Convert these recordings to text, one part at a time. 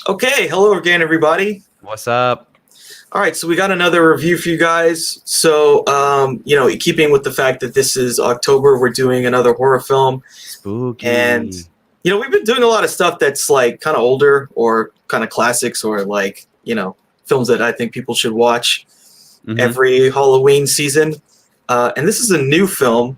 Okay, hello again, everybody. What's up? All right, so we got another review for you guys. So, keeping with the fact that this is October, we're doing another horror film, and Spooky. we've been doing a lot of stuff that's like kind of older or kind of classics or like films that I think people should watch Mm-hmm. every Halloween season. And this is a new film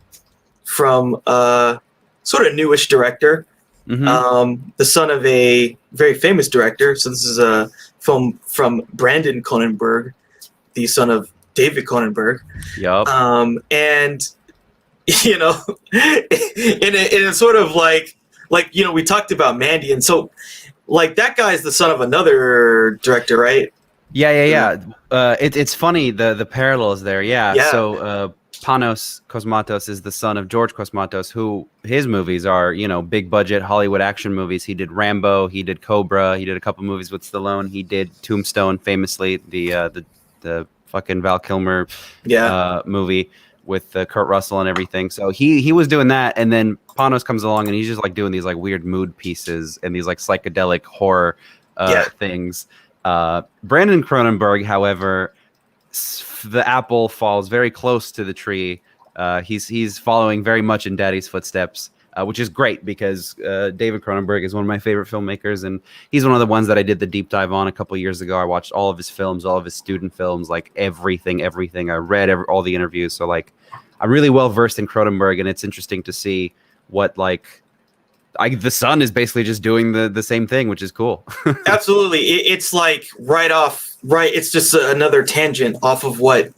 from a sort of newish director. Mm-hmm. The son of a very famous director. So this is a film from Brandon Cronenberg, the son of David Cronenberg. Yup. And in a sort of like we talked about Mandy, and so like that guy's the son of another director, right? Yeah. It's funny the parallels there. Yeah. Yeah. So Panos Cosmatos is the son of George Cosmatos, who his movies are big budget Hollywood action movies. He did Rambo. He did Cobra. He did a couple movies with Stallone. He did Tombstone, famously the fucking Val Kilmer movie with Kurt Russell and everything. So he was doing that, and then Panos comes along and he's just like doing these like weird mood pieces and these like psychedelic horror things. Brandon Cronenberg, however, the apple falls very close to the tree. He's following very much in Daddy's footsteps, which is great because David Cronenberg is one of my favorite filmmakers, and he's one of the ones that I did the deep dive on a couple years ago. I watched all of his films, all of his student films, like everything. I read all the interviews, so like I'm really well versed in Cronenberg, and it's interesting to see what the son is basically just doing the same thing, which is cool. Absolutely. It's like right. It's just another tangent off of what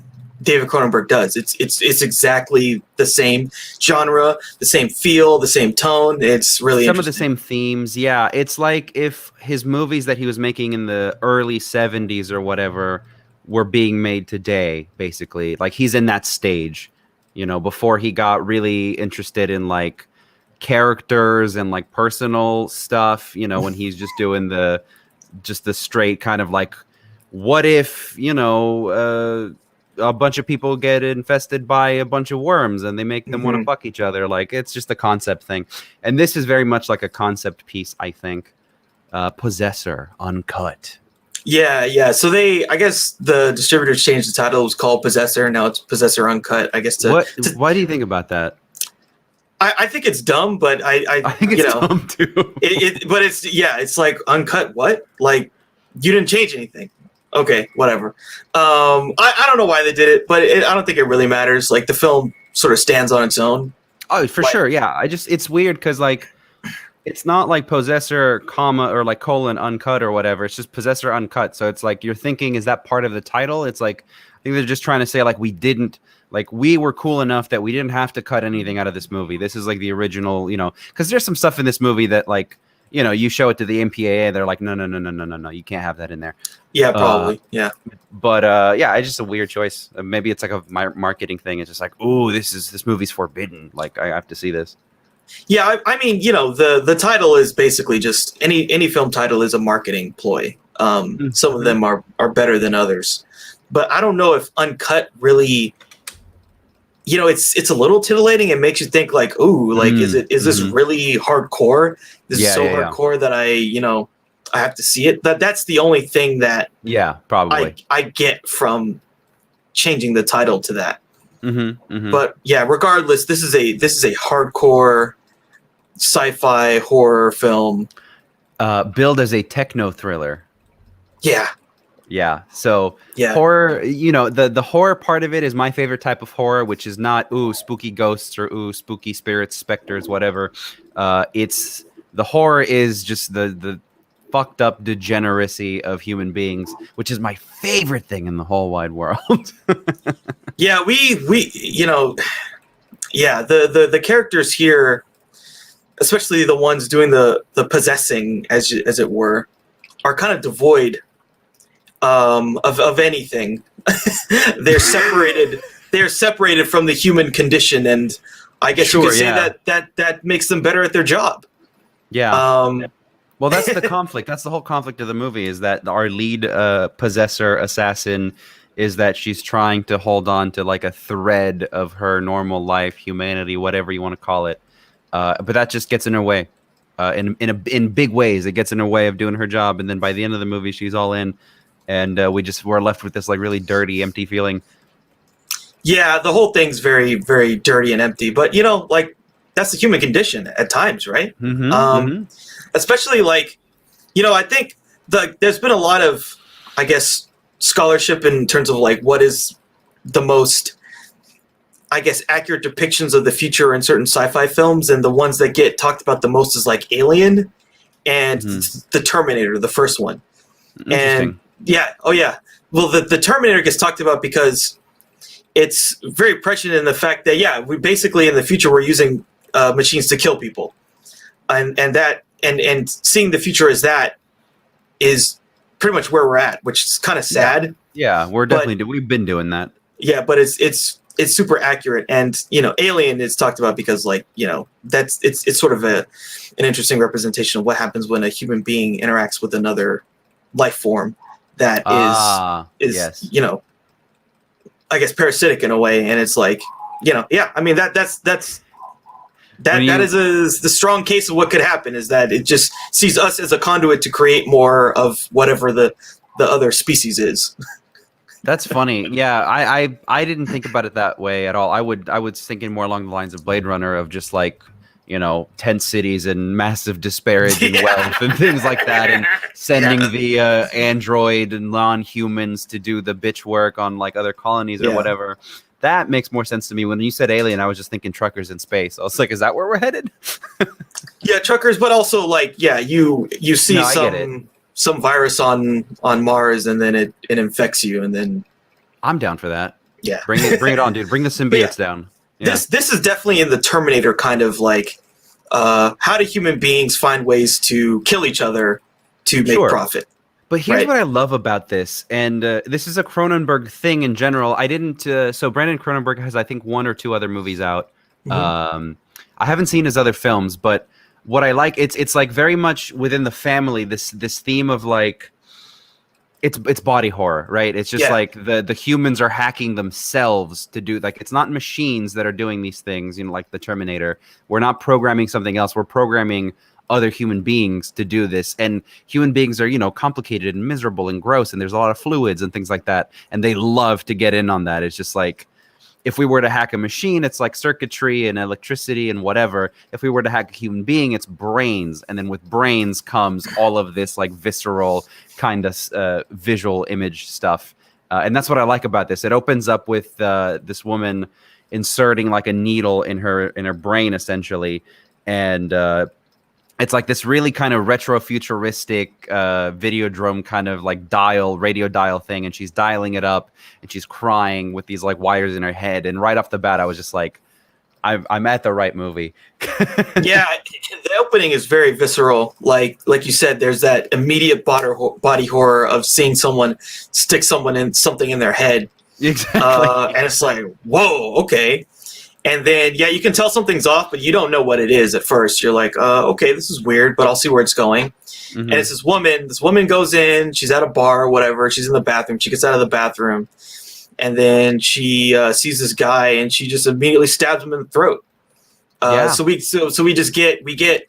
David Cronenberg does. It's exactly the same genre, the same feel, the same tone. It's really some of the same themes. Yeah, it's like if his movies that he was making in the early 70s or whatever were being made today, basically. Like he's in that stage, before he got really interested in like characters and like personal stuff, when he's just doing the straight kind of like, what if a bunch of people get infested by a bunch of worms and they make them want to fuck each other. Like it's just a concept thing, and this is very much like a concept piece, I think. Possessor Uncut. Yeah. So I guess the distributors changed the title. It was called Possessor. Now it's Possessor Uncut. I guess. Why do you think about that? I think it's dumb, but I think it's dumb too. But it's like uncut. What? Like you didn't change anything. Okay, whatever. I don't know why they did it, but I don't think it really matters. Like the film sort of stands on its own. Oh, for sure. Yeah. It's weird because like it's not like Possessor, or like Uncut or whatever. It's just Possessor Uncut. So it's like you're thinking, is that part of the title? It's like I think they're just trying to say like we were cool enough that we didn't have to cut anything out of this movie. This is like the original, because there's some stuff in this movie that like, you show it to the MPAA, they're like, no, you can't have that in there. Yeah, probably. Yeah. But it's just a weird choice. Maybe it's like a marketing thing. It's just like, ooh, this movie's forbidden. Like I have to see this. Yeah, I mean, the title is basically just any film title is a marketing ploy. Some of them are better than others, but I don't know if Uncut really. It's a little titillating. It makes you think like, ooh, like is this really hardcore? This is so hardcore that I have to see it. That's the only thing that probably I get from changing the title to that. Mm-hmm. But yeah, regardless, this is a hardcore sci-fi horror film. Billed as a techno thriller. Yeah. Yeah. So yeah. Horror, the horror part of it is my favorite type of horror, which is not spooky ghosts or spooky spirits, specters, whatever. It's the horror is just the fucked up degeneracy of human beings, which is my favorite thing in the whole wide world. Yeah, the characters here, especially the ones doing the possessing, as it were, are kind of devoid of anything. They're separated. They're separated from the human condition, and I guess you could say that makes them better at their job. Yeah. Well, that's the conflict. That's the whole conflict of the movie, is that our lead possessor assassin is that she's trying to hold on to like a thread of her normal life, humanity, whatever you want to call it. But that just gets in her way. in big ways. It gets in her way of doing her job, and then by the end of the movie, she's all in, and we're left with this like really dirty, empty feeling. Yeah, the whole thing's very, very dirty and empty. But like that's the human condition at times, right? Especially like, I think there's been a lot of, I guess, scholarship in terms of like what is the most, I guess, accurate depictions of the future in certain sci-fi films, and the ones that get talked about the most is like Alien and the Terminator, the first one. And well, the Terminator gets talked about because it's very prescient in the fact that we basically in the future we're using machines to kill people, and seeing the future as that is pretty much where we're at, which is kind of sad. Yeah, we're definitely we've been doing that. Yeah, but it's super accurate, and Alien is talked about because like that's it's sort of an interesting representation of what happens when a human being interacts with another life form that is yes. I guess parasitic in a way, and it's like I mean that is the strong case of what could happen, is that it just sees us as a conduit to create more of whatever the other species is. That's funny. Yeah, I didn't think about it that way at all. I was thinking more along the lines of Blade Runner, of just like tent cities and massive disparity in wealth and things like that, and sending the android and non-humans to do the bitch work on like other colonies or whatever. That makes more sense to me. When you said Alien, I was just thinking truckers in space. I was like, is that where we're headed? Yeah, truckers, but also like you see some virus on Mars, and then it infects you, and then I'm down for that. Yeah, bring it on, dude. Bring the symbiotes down. Yeah. This is definitely in the Terminator kind of like, how do human beings find ways to kill each other to make profit? But here's what I love about this, and this is a Cronenberg thing in general. I didn't. So Brandon Cronenberg has, I think, 1 or 2 other movies out. I haven't seen his other films, but what I like, it's like very much within the family. This theme of like, it's body horror, right? It's just like the humans are hacking themselves to do, like, it's not machines that are doing these things, like the Terminator. We're not programming something else. We're programming other human beings to do this. And human beings are, complicated and miserable and gross, and there's a lot of fluids and things like that. And they love to get in on that. It's just like, if we were to hack a machine, it's like circuitry and electricity and whatever. If we were to hack a human being, it's brains. And then with brains comes all of this like visceral kind of visual image stuff. And that's what I like about this. It opens up with this woman inserting like a needle in her brain, essentially. And it's like this really kind of retro futuristic Videodrome kind of like radio dial thing, and she's dialing it up, and she's crying with these like wires in her head. And right off the bat, I was just like, I'm at the right movie. Yeah, the opening is very visceral. Like you said, there's that immediate body horror of seeing someone stick something in their head. Exactly. And it's like, whoa, okay. And then, you can tell something's off, but you don't know what it is at first. You're like, okay, this is weird, but I'll see where it's going. And it's this woman. This woman goes in. She's at a bar or whatever. She's in the bathroom. She gets out of the bathroom. And then she sees this guy, and she just immediately stabs him in the throat. So we get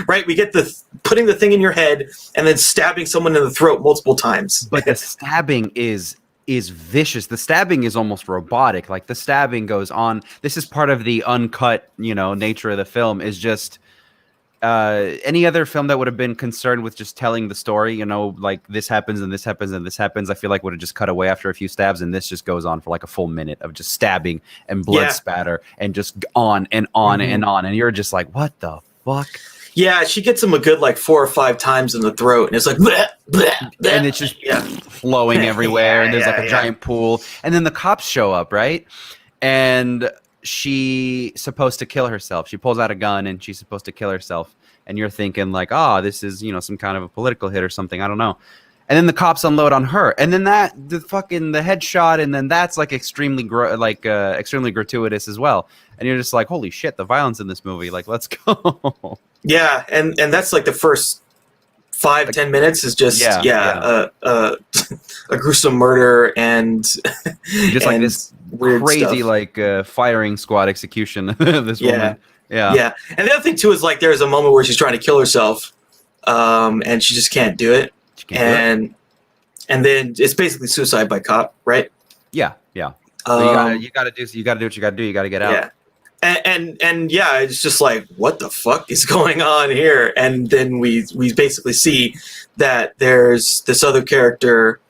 right. We get the putting the thing in your head and then stabbing someone in the throat multiple times. But the stabbing is vicious. The stabbing is almost robotic. Like the stabbing goes on. This is part of the uncut, nature of the film. Is just any other film that would have been concerned with just telling the story, like this happens and this happens and this happens, I feel like would have just cut away after a few stabs, and this just goes on for like a full minute of just stabbing and blood spatter and just on and on and on, and you're just like, what the fuck? Yeah, she gets him a good like 4 or 5 times in the throat, and it's like, bleh, bleh, bleh. And it's just flowing everywhere, and there's like a giant pool, and then the cops show up, right? And she's supposed to kill herself. She pulls out a gun, and she's supposed to kill herself, and you're thinking like, this is some kind of a political hit or something. I don't know. And then the cops unload on her, and then the headshot, and then that's like extremely gratuitous as well. And you're just like, holy shit, the violence in this movie, like, let's go. Yeah, and that's like the first 5-10 minutes is just a gruesome murder and just like this weird crazy stuff. Like firing squad execution. This woman. Yeah. Yeah. And the other thing too is like there's a moment where she's trying to kill herself, and she just can't do it. She can't do it. And then it's basically suicide by cop, right? Yeah. So you gotta do what you gotta do. You gotta get out. Yeah. And yeah, it's just like, what the fuck is going on here? And then we basically see that there's this other character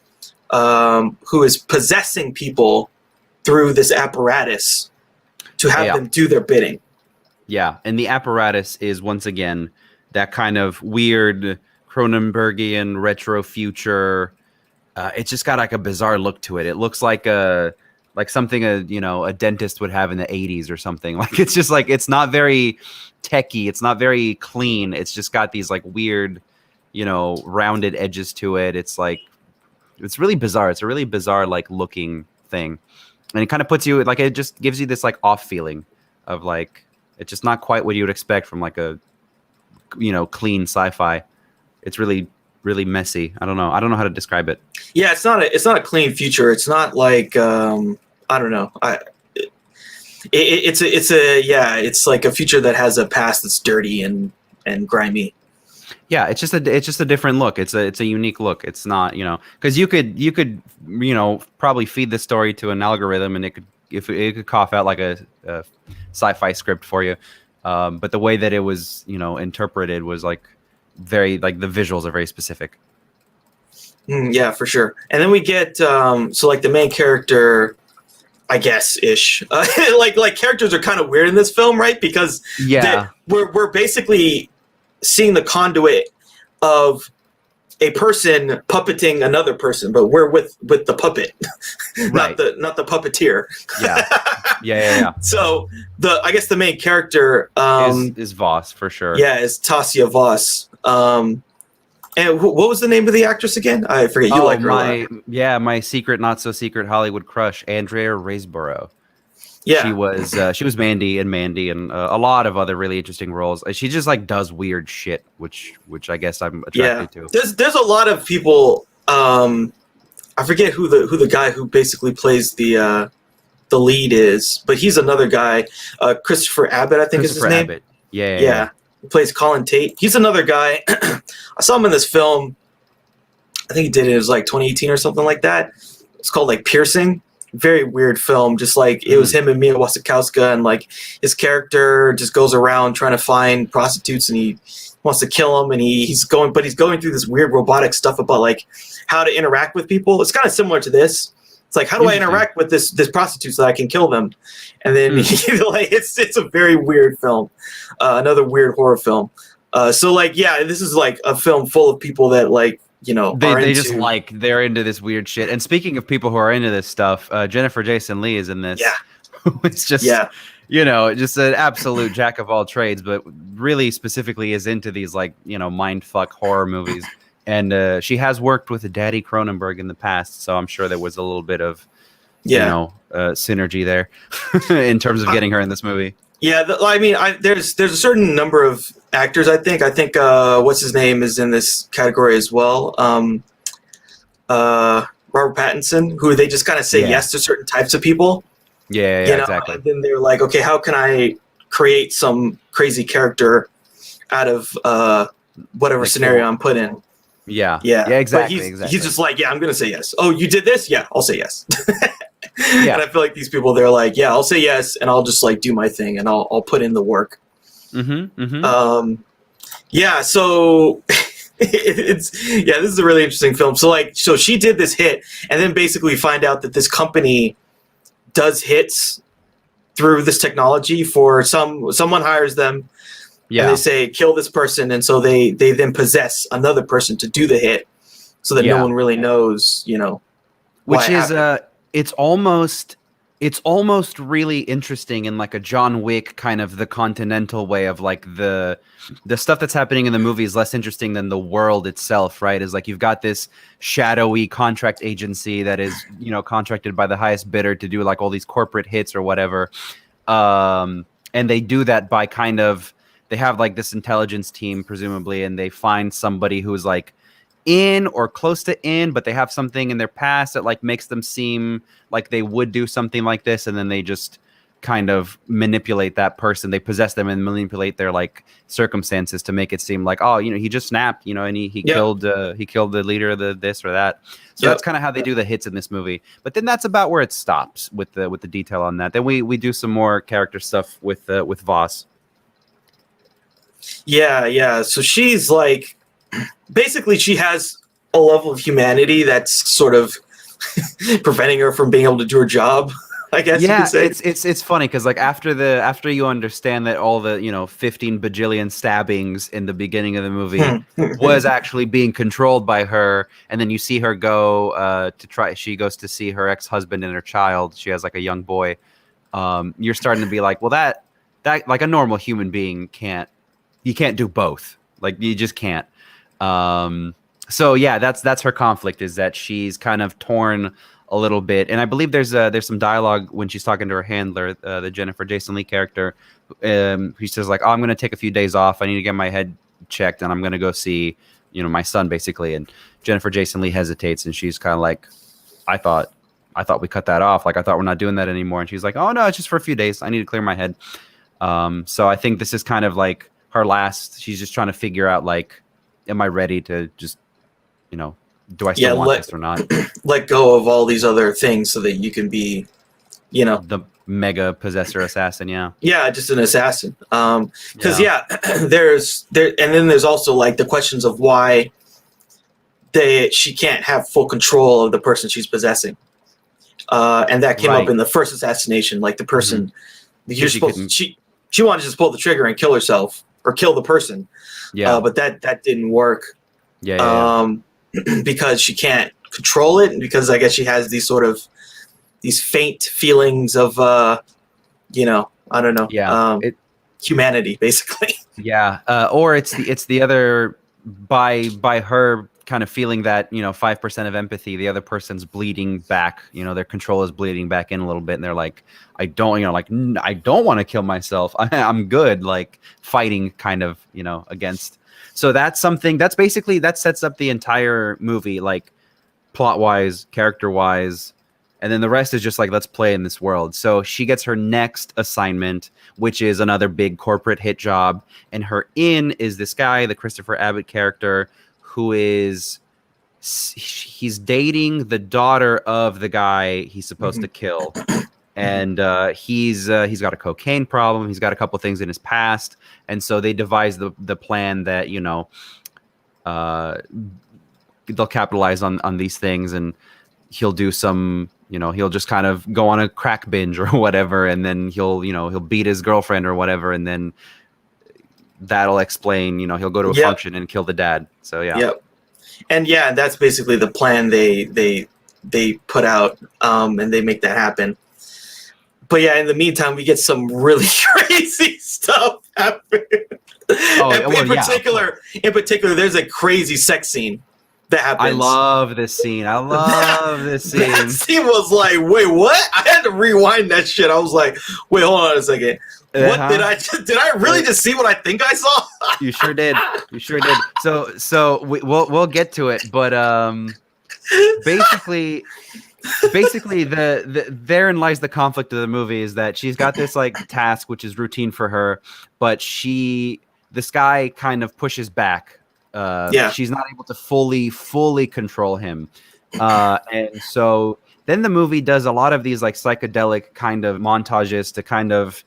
who is possessing people through this apparatus to have them do their bidding. Yeah, and the apparatus is once again that kind of weird Cronenbergian retro future. It's just got like a bizarre look to it. It looks like something a dentist would have in the 80s or something. Like it's just like it's not very techy. It's not very clean. It's just got these like weird, rounded edges to it. It's like it's really bizarre. It's a really bizarre like looking thing, and it kind of puts you like it just gives you this like off feeling of like it's just not quite what you would expect from like a clean sci-fi. It's really really messy. I don't know how to describe it. Yeah, it's not a clean future. It's not like I don't know. It's like a future that has a past that's dirty and grimy. Yeah, it's just a different look. It's a unique look. It's not, because you could probably feed the story to an algorithm and it could cough out like a sci-fi script for you. But the way that it was, interpreted was like very like the visuals are very specific. Yeah, for sure. And then we get so like the main character, I guess ish. Like characters are kind of weird in this film, right? Because we're basically seeing the conduit of a person puppeting another person, but we're with the puppet, right. not the puppeteer. Yeah. So I guess the main character is Voss for sure. Yeah, is Tasia Voss. And what was the name of the actress again? I forget. You like her. My secret, not so secret Hollywood crush, Andrea Riseborough. Yeah, she was Mandy and a lot of other really interesting roles. She just like does weird shit, which I guess I'm attracted to. There's a lot of people. I forget who the guy who basically plays the lead is, but he's another guy. Christopher Abbott, I think is his name. Abbott. Yeah. He plays Colin Tate. He's another guy. I saw him in this film. I think he did it. It was like 2018 or something like that. It's called like Piercing. Very weird film. Just like it was him and Mia Wasikowska, and like his character just goes around trying to find prostitutes, and he wants to kill them. And he's going through this weird robotic stuff about like how to interact with people. It's kind of similar to this. It's like, how do I interact with this prostitute so that I can kill them? And then like it's a very weird film, another weird horror film. So like, yeah, this is like a film full of people that like, they just like they're into this weird shit. And speaking of people who are into this stuff, Jennifer Jason Leigh is in this. Yeah, it's just just an absolute jack of all trades, but really specifically is into these like mind fuck horror movies. And she has worked with Daddy Cronenberg in the past, so I'm sure there was a little bit of, synergy there in terms of getting her in this movie. Yeah, there's a certain number of actors. I think what's his name is in this category as well. Robert Pattinson, who they just kind of say yes to certain types of people. Yeah, exactly. And then they're like, okay, how can I create some crazy character out of whatever scenario I'm put in? Yeah, exactly. He's just like, I'm gonna say yes. Oh, you did this? Yeah, I'll say yes. And I feel like these people, they're like, yeah, I'll say yes, and I'll just like do my thing, and I'll put in the work. Yeah. So this is a really interesting film. So she did this hit, and then basically find out that this company does hits through this technology for someone hires them. Yeah. And they say, kill this person. And so they then possess another person to do the hit so that no one really knows, which is, it's almost really interesting in like a John Wick kind of the continental way of like the stuff that's happening in the movie is less interesting than the world itself, right? Is like, you've got this shadowy contract agency that is, contracted by the highest bidder to do like all these corporate hits or whatever. And they do that by kind of, they have like this intelligence team, presumably, and they find somebody who's like in or close to in, but they have something in their past that like makes them seem like they would do something like this. And then they just kind of manipulate that person. They possess them and manipulate their like circumstances to make it seem like, oh, you know, he just snapped, you know, and he killed the leader of the this or that. So that's kind of how they do the hits in this movie. But then that's about where it stops with the detail on that. Then we do some more character stuff with Voss. Yeah. So she's like, basically she has a level of humanity that's sort of preventing her from being able to do her job, I guess you could say. It's funny because like after you understand that all the, you know, 15 bajillion stabbings in the beginning of the movie was actually being controlled by her, and then you see her go she goes to see her ex-husband and her child. She has like a young boy. You're starting to be like, well, that like a normal human being can't do both. Like you just can't. So yeah, that's her conflict, is that she's kind of torn a little bit. And I believe there's some dialogue when she's talking to her handler, the Jennifer Jason Leigh character, who says like, oh, I'm going to take a few days off. I need to get my head checked, and I'm going to go see, you know, my son basically. And Jennifer Jason Leigh hesitates, and she's kind of like, I thought we cut that off. Like, I thought we're not doing that anymore. And she's like, oh no, it's just for a few days. I need to clear my head. So I think this is kind of like her last, she's just trying to figure out like, am I ready to just, you know, do I still want this or not? Let go of all these other things so that you can be, you know, the mega possessor assassin. Yeah, just an assassin. Because there's and then there's also like the questions of why she can't have full control of the person she's possessing, and that came up in the first assassination. Like the person you're supposed she wanted to just pull the trigger and kill herself or kill the person. But that didn't work. Because she can't control it, and because I guess she has these faint feelings of you know, I don't know, humanity basically. Or it's the other, by her kind of feeling that, you know, 5% of empathy, the other person's bleeding back, you know, their control is bleeding back in a little bit, and they're like, I don't want to kill myself. I'm good, like fighting kind of, you know, against. So that's something that sets up the entire movie, like plot wise, character wise. And then the rest is just like, let's play in this world. So she gets her next assignment, which is another big corporate hit job. And her in is this guy, the Christopher Abbott character, who he's dating the daughter of the guy he's supposed to kill. And he's got a cocaine problem. He's got a couple things in his past. And so they devise the plan that, you know, they'll capitalize on these things, and he'll do some, you know, he'll just kind of go on a crack binge or whatever. And then he'll beat his girlfriend or whatever. And then that'll explain, you know, he'll go to a function and kill the dad. So, yeah. Yep. And that's basically the plan they put out, and they make that happen. But in the meantime, we get some really crazy stuff happen. In particular, there's a crazy sex scene that happens. I love this scene. That scene was like, wait, what? I had to rewind that shit. I was like, wait, hold on a second. What did I really just see what I think I saw? You sure did. So we'll get to it, but basically therein lies the conflict of the movie, is that she's got this like task which is routine for her, but this guy kind of pushes back. She's not able to fully control him, and so then the movie does a lot of these like psychedelic kind of montages to kind of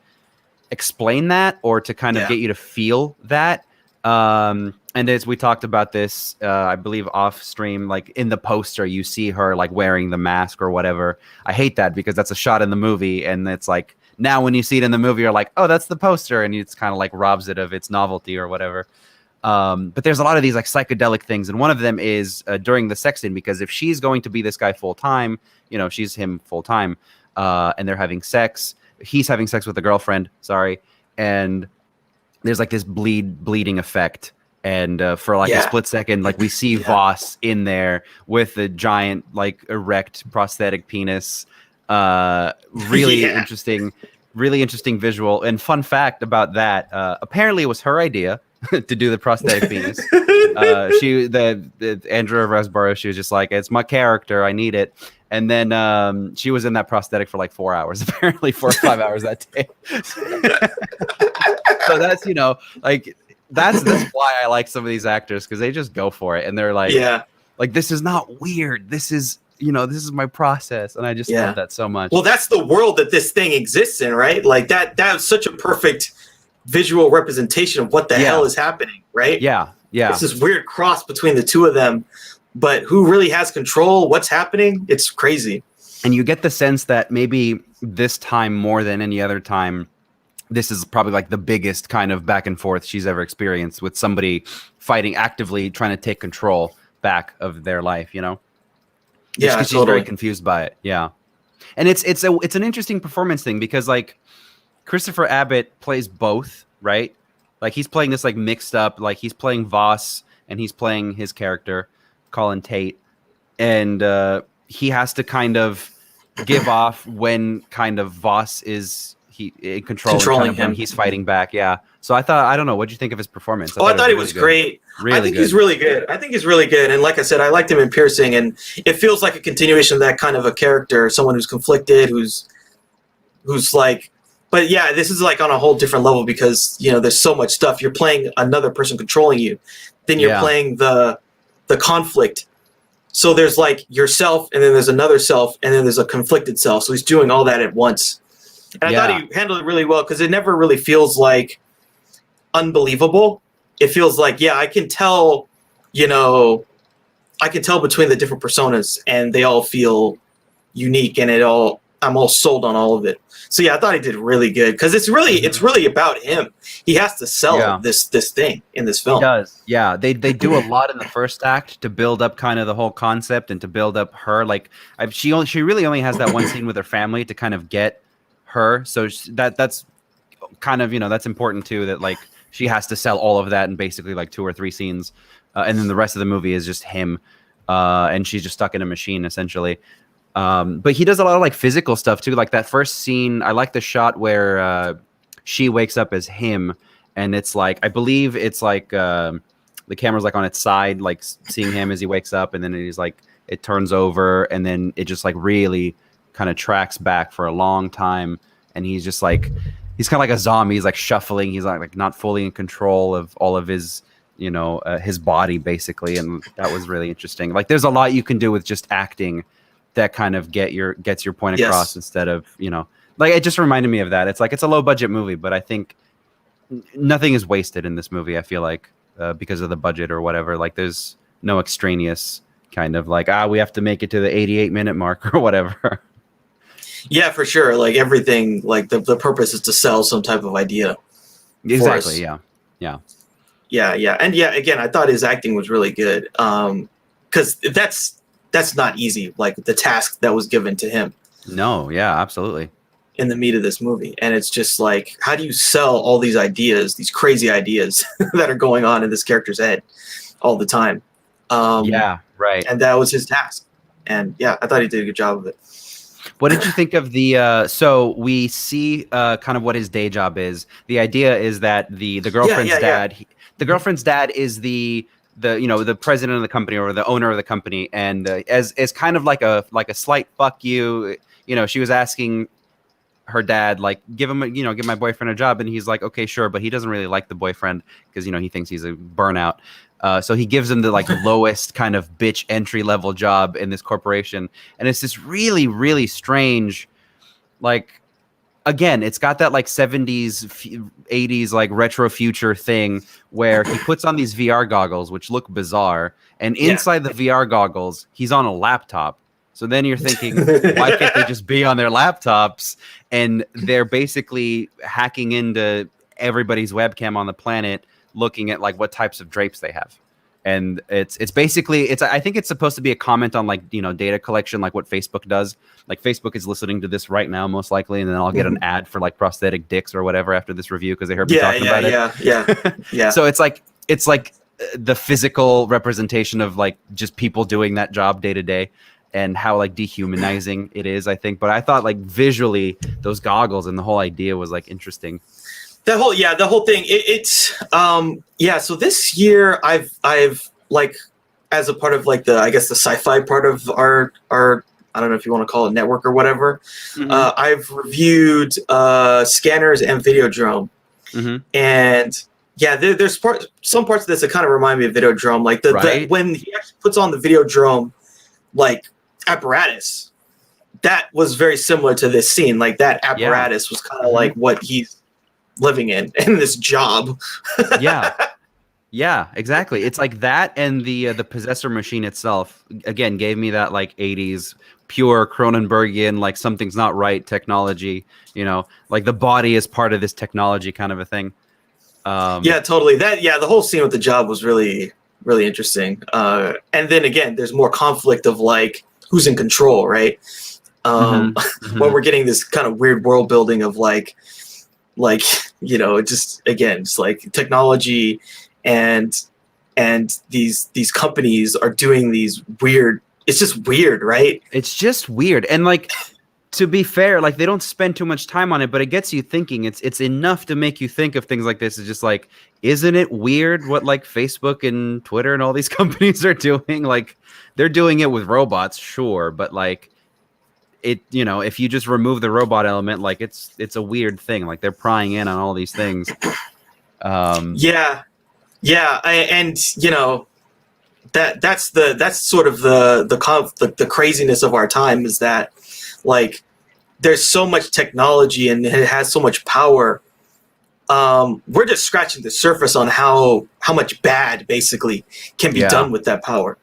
explain that, or to kind of get you to feel that. And as we talked about this, I believe off stream, like in the poster, you see her like wearing the mask or whatever. I hate that, because that's a shot in the movie, and it's like, now when you see it in the movie, you're like, oh, that's the poster, and it's kind of like robs it of its novelty or whatever. But there's a lot of these like psychedelic things, and one of them is during the sex scene, because if she's going to be this guy full time, you know, she's him full time, and they're having sex. He's having sex with a girlfriend, and there's like this bleeding effect. And for like a split second, like we see Voss in there with a giant, like erect prosthetic penis. Really interesting visual. And fun fact about that, apparently it was her idea. to do the prosthetic penis. The Andrea Riseborough, she was just like, it's my character, I need it. And then she was in that prosthetic for like 4 hours, apparently 4 or 5 hours that day. So that's, you know, like that's why I like some of these actors, because they just go for it and they're like, like, this is not weird. This is, you know, this is my process. And I just love that so much. Well, that's the world that this thing exists in, right? Like that was such a perfect visual representation of what the hell is happening, right? Yeah. It's this weird cross between the two of them, but who really has control? What's happening? It's crazy. And you get the sense that maybe this time more than any other time, this is probably like the biggest kind of back and forth she's ever experienced with somebody fighting actively, trying to take control back of their life, you know? Yeah, she's very confused by it. Yeah. And it's an interesting performance thing, because like Christopher Abbott plays both, right? Like he's playing this like mixed up, like he's playing Voss and he's playing his character, Colin Tate. And he has to kind of give off when kind of Voss is in control, controlling kind of him when he's fighting back. Yeah. So I don't know. What'd you think of his performance? I thought it was great. Really I think he's really good. I think he's really good. And like I said, I liked him in Piercing, and it feels like a continuation of that kind of a character, someone who's conflicted, who's like, but yeah, this is like on a whole different level, because, you know, there's so much stuff. You're playing another person controlling you. Then you're playing the conflict. So there's like yourself, and then there's another self, and then there's a conflicted self. So he's doing all that at once. And I thought he handled it really well, because it never really feels like unbelievable. It feels like, yeah, I can tell, you know, I can tell between the different personas, and they all feel unique, and I'm all sold on all of it. So yeah, I thought he did really good, because it's really about him. He has to sell this thing in this film. He does. Yeah, they do a lot in the first act to build up kind of the whole concept and to build up her. Like she really only has that one scene with her family to kind of get her. So that's kind of, you know, that's important too, that like she has to sell all of that in basically like 2 or 3 scenes, and then the rest of the movie is just him, and she's just stuck in a machine essentially. But he does a lot of like physical stuff too. Like that first scene, I like the shot where she wakes up as him, and it's like, I believe it's like the camera's like on its side, like seeing him as he wakes up, and then he's like, it turns over, and then it just like really kind of tracks back for a long time, and he's just like, he's kind of like a zombie. He's like shuffling. He's like not fully in control of all of his, you know, his body basically, and that was really interesting. Like there's a lot you can do with just acting that kind of gets your point across, instead of, you know, like it just reminded me of that. It's like, it's a low budget movie, but I think nothing is wasted in this movie. I feel like because of the budget or whatever, like there's no extraneous kind of like, we have to make it to the 88-minute mark or whatever. Yeah, for sure. Like everything, like the purpose is to sell some type of idea. Exactly. Yeah. And yeah, again, I thought his acting was really good. Because that's not easy, like the task that was given to him. No, yeah, absolutely. In the meat of this movie. And it's just like, how do you sell all these ideas, these crazy ideas that are going on in this character's head all the time? Yeah, right. And that was his task. And yeah, I thought he did a good job of it. What did you think of the so we see kind of what his day job is. The idea is that the girlfriend's dad, the girlfriend's dad is the you know, the president of the company or the owner of the company, and as kind of like a slight fuck you, you know, she was asking her dad, like, give my boyfriend a job, and he's like, okay, sure, but he doesn't really like the boyfriend because, you know, he thinks he's a burnout. So he gives him the like lowest kind of bitch entry level job in this corporation, and it's this really, really strange, like, again, it's got that like 70s, 80s, like retro future thing where he puts on these VR goggles, which look bizarre. And inside the VR goggles, he's on a laptop. So then you're thinking, why can't they just be on their laptops? And they're basically hacking into everybody's webcam on the planet, looking at like what types of drapes they have. And it's basically, I think it's supposed to be a comment on like, you know, data collection, like what Facebook does. Like Facebook is listening to this right now, most likely, and then I'll get an ad for like prosthetic dicks or whatever after this review because they heard me talking about it. Yeah. So it's like the physical representation of like just people doing that job day to day, and how like dehumanizing it is, I think. But I thought like visually those goggles and the whole idea was like interesting. the whole thing. So this year I've like, as a part of like the, I guess the sci-fi part of our I don't know if you want to call it network or whatever. I've reviewed Scanners and Videodrome, and yeah, there's some parts of this that kind of remind me of Videodrome, like the when he actually puts on the Videodrome like apparatus. That was very similar to this scene. Like that apparatus was kind of like what he's living in this job. Yeah, exactly. It's like that, and the Possessor machine itself again gave me that like 80s pure Cronenbergian, like something's not right technology. You know, like the body is part of this technology kind of a thing. Yeah, totally. The whole scene with the job was really, really interesting. And then again, there's more conflict of like who's in control, right? When we're getting this kind of weird world building of like you know, just like technology and these companies are doing these weird. It's just weird, right? It's just weird, and like, to be fair, like they don't spend too much time on it, but it gets you thinking. It's enough to make you think of things like this. It's just like, isn't it weird what like Facebook and Twitter and all these companies are doing? Like, they're doing it with robots, sure, but like it, you know, if you just remove the robot element, like it's a weird thing. Like they're prying in on all these things. And you know, that's sort of the craziness of our time, is that like there's so much technology and it has so much power. We're just scratching the surface on how much bad basically can be done with that power.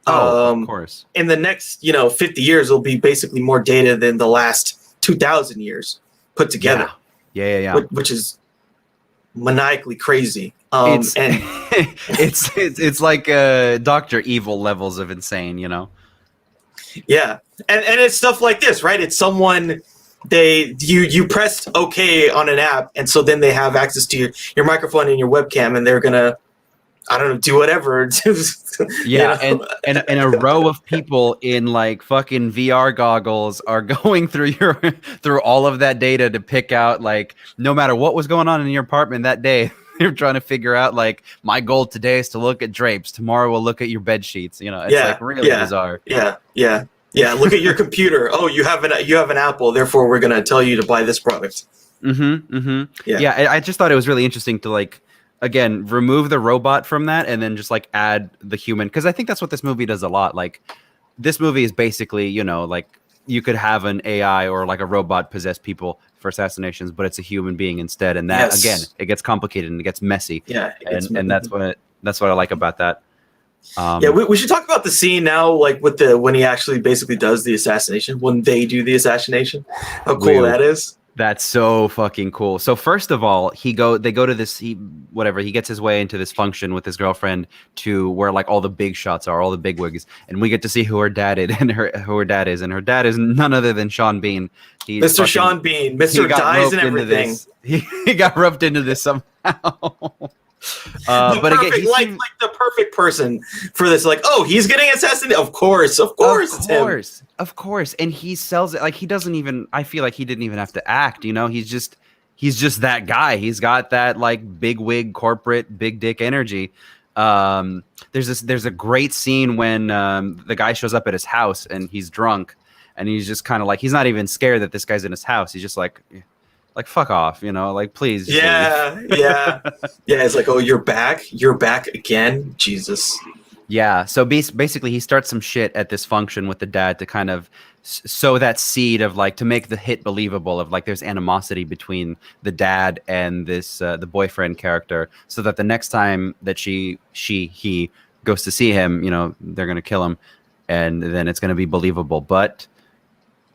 Of course. In the next 50 years will be basically more data than the last 2,000 years put together. Yeah. Which is maniacally crazy. It's, and it's like Dr. Evil levels of insane, you know? Yeah. And it's stuff like this, right? It's someone you pressed OK on an app, and so then they have access to your microphone and your webcam, and they're gonna, I don't know, do whatever. Yeah, you know? and a row of people in like fucking VR goggles are going through all of that data to pick out, like, no matter what was going on in your apartment that day, they're trying to figure out, like, my goal today is to look at drapes. Tomorrow we'll look at your bed sheets. You know, it's like really bizarre. Yeah. Look at your computer. Oh, you have an Apple, therefore we're gonna tell you to buy this product. Yeah. I just thought it was really interesting to, like, again, remove the robot from that and then just like add the human, because I think that's what this movie does a lot. Like, this movie is basically, you know, like you could have an AI or like a robot possess people for assassinations, but it's a human being instead, and that again, it gets complicated and it gets messy. And that's what I like about that. We should talk about the scene now, like with when he actually basically does the assassination, when they do the assassination. How cool that is. That's so fucking cool. So first of all, they go to this, he gets his way into this function with his girlfriend to where like all the big shots are, all the big wigs, and we get to see who her dad is, and her dad is none other than Sean Bean. Mr. Sean Bean, Mr. Dies and everything. He got roped into this somehow. But again, like the perfect person for this. Like, oh, he's getting assassinated. Of course, it's him. Of course, and he sells it like he doesn't even. I feel like he didn't even have to act. You know, he's just that guy. He's got that like big wig, corporate, big dick energy. There's a great scene when the guy shows up at his house and he's drunk, and he's just kind of like, he's not even scared that this guy's in his house. He's just like fuck off, you know, like, please. Yeah. It's like, oh, you're back again, Jesus. Yeah, so basically he starts some shit at this function with the dad to kind of sow that seed of like, to make the hit believable, of like there's animosity between the dad and this the boyfriend character, so that the next time that he goes to see him, you know, they're gonna kill him, and then it's gonna be believable. But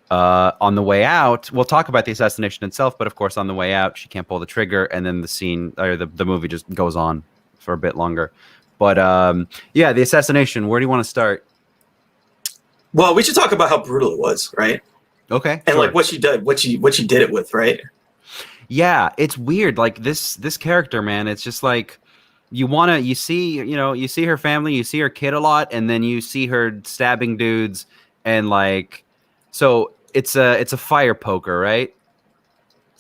on the way out, we'll talk about the assassination itself, but of course on the way out she can't pull the trigger, and then the scene, or the movie, just goes on for a bit longer. But the assassination, where do you want to start? Well, we should talk about how brutal it was, right? Okay. And like what she did it with, right? Yeah, it's weird. Like this character, man, it's just like you see her family, you see her kid a lot, and then you see her stabbing dudes, and like, so it's a fire poker, right?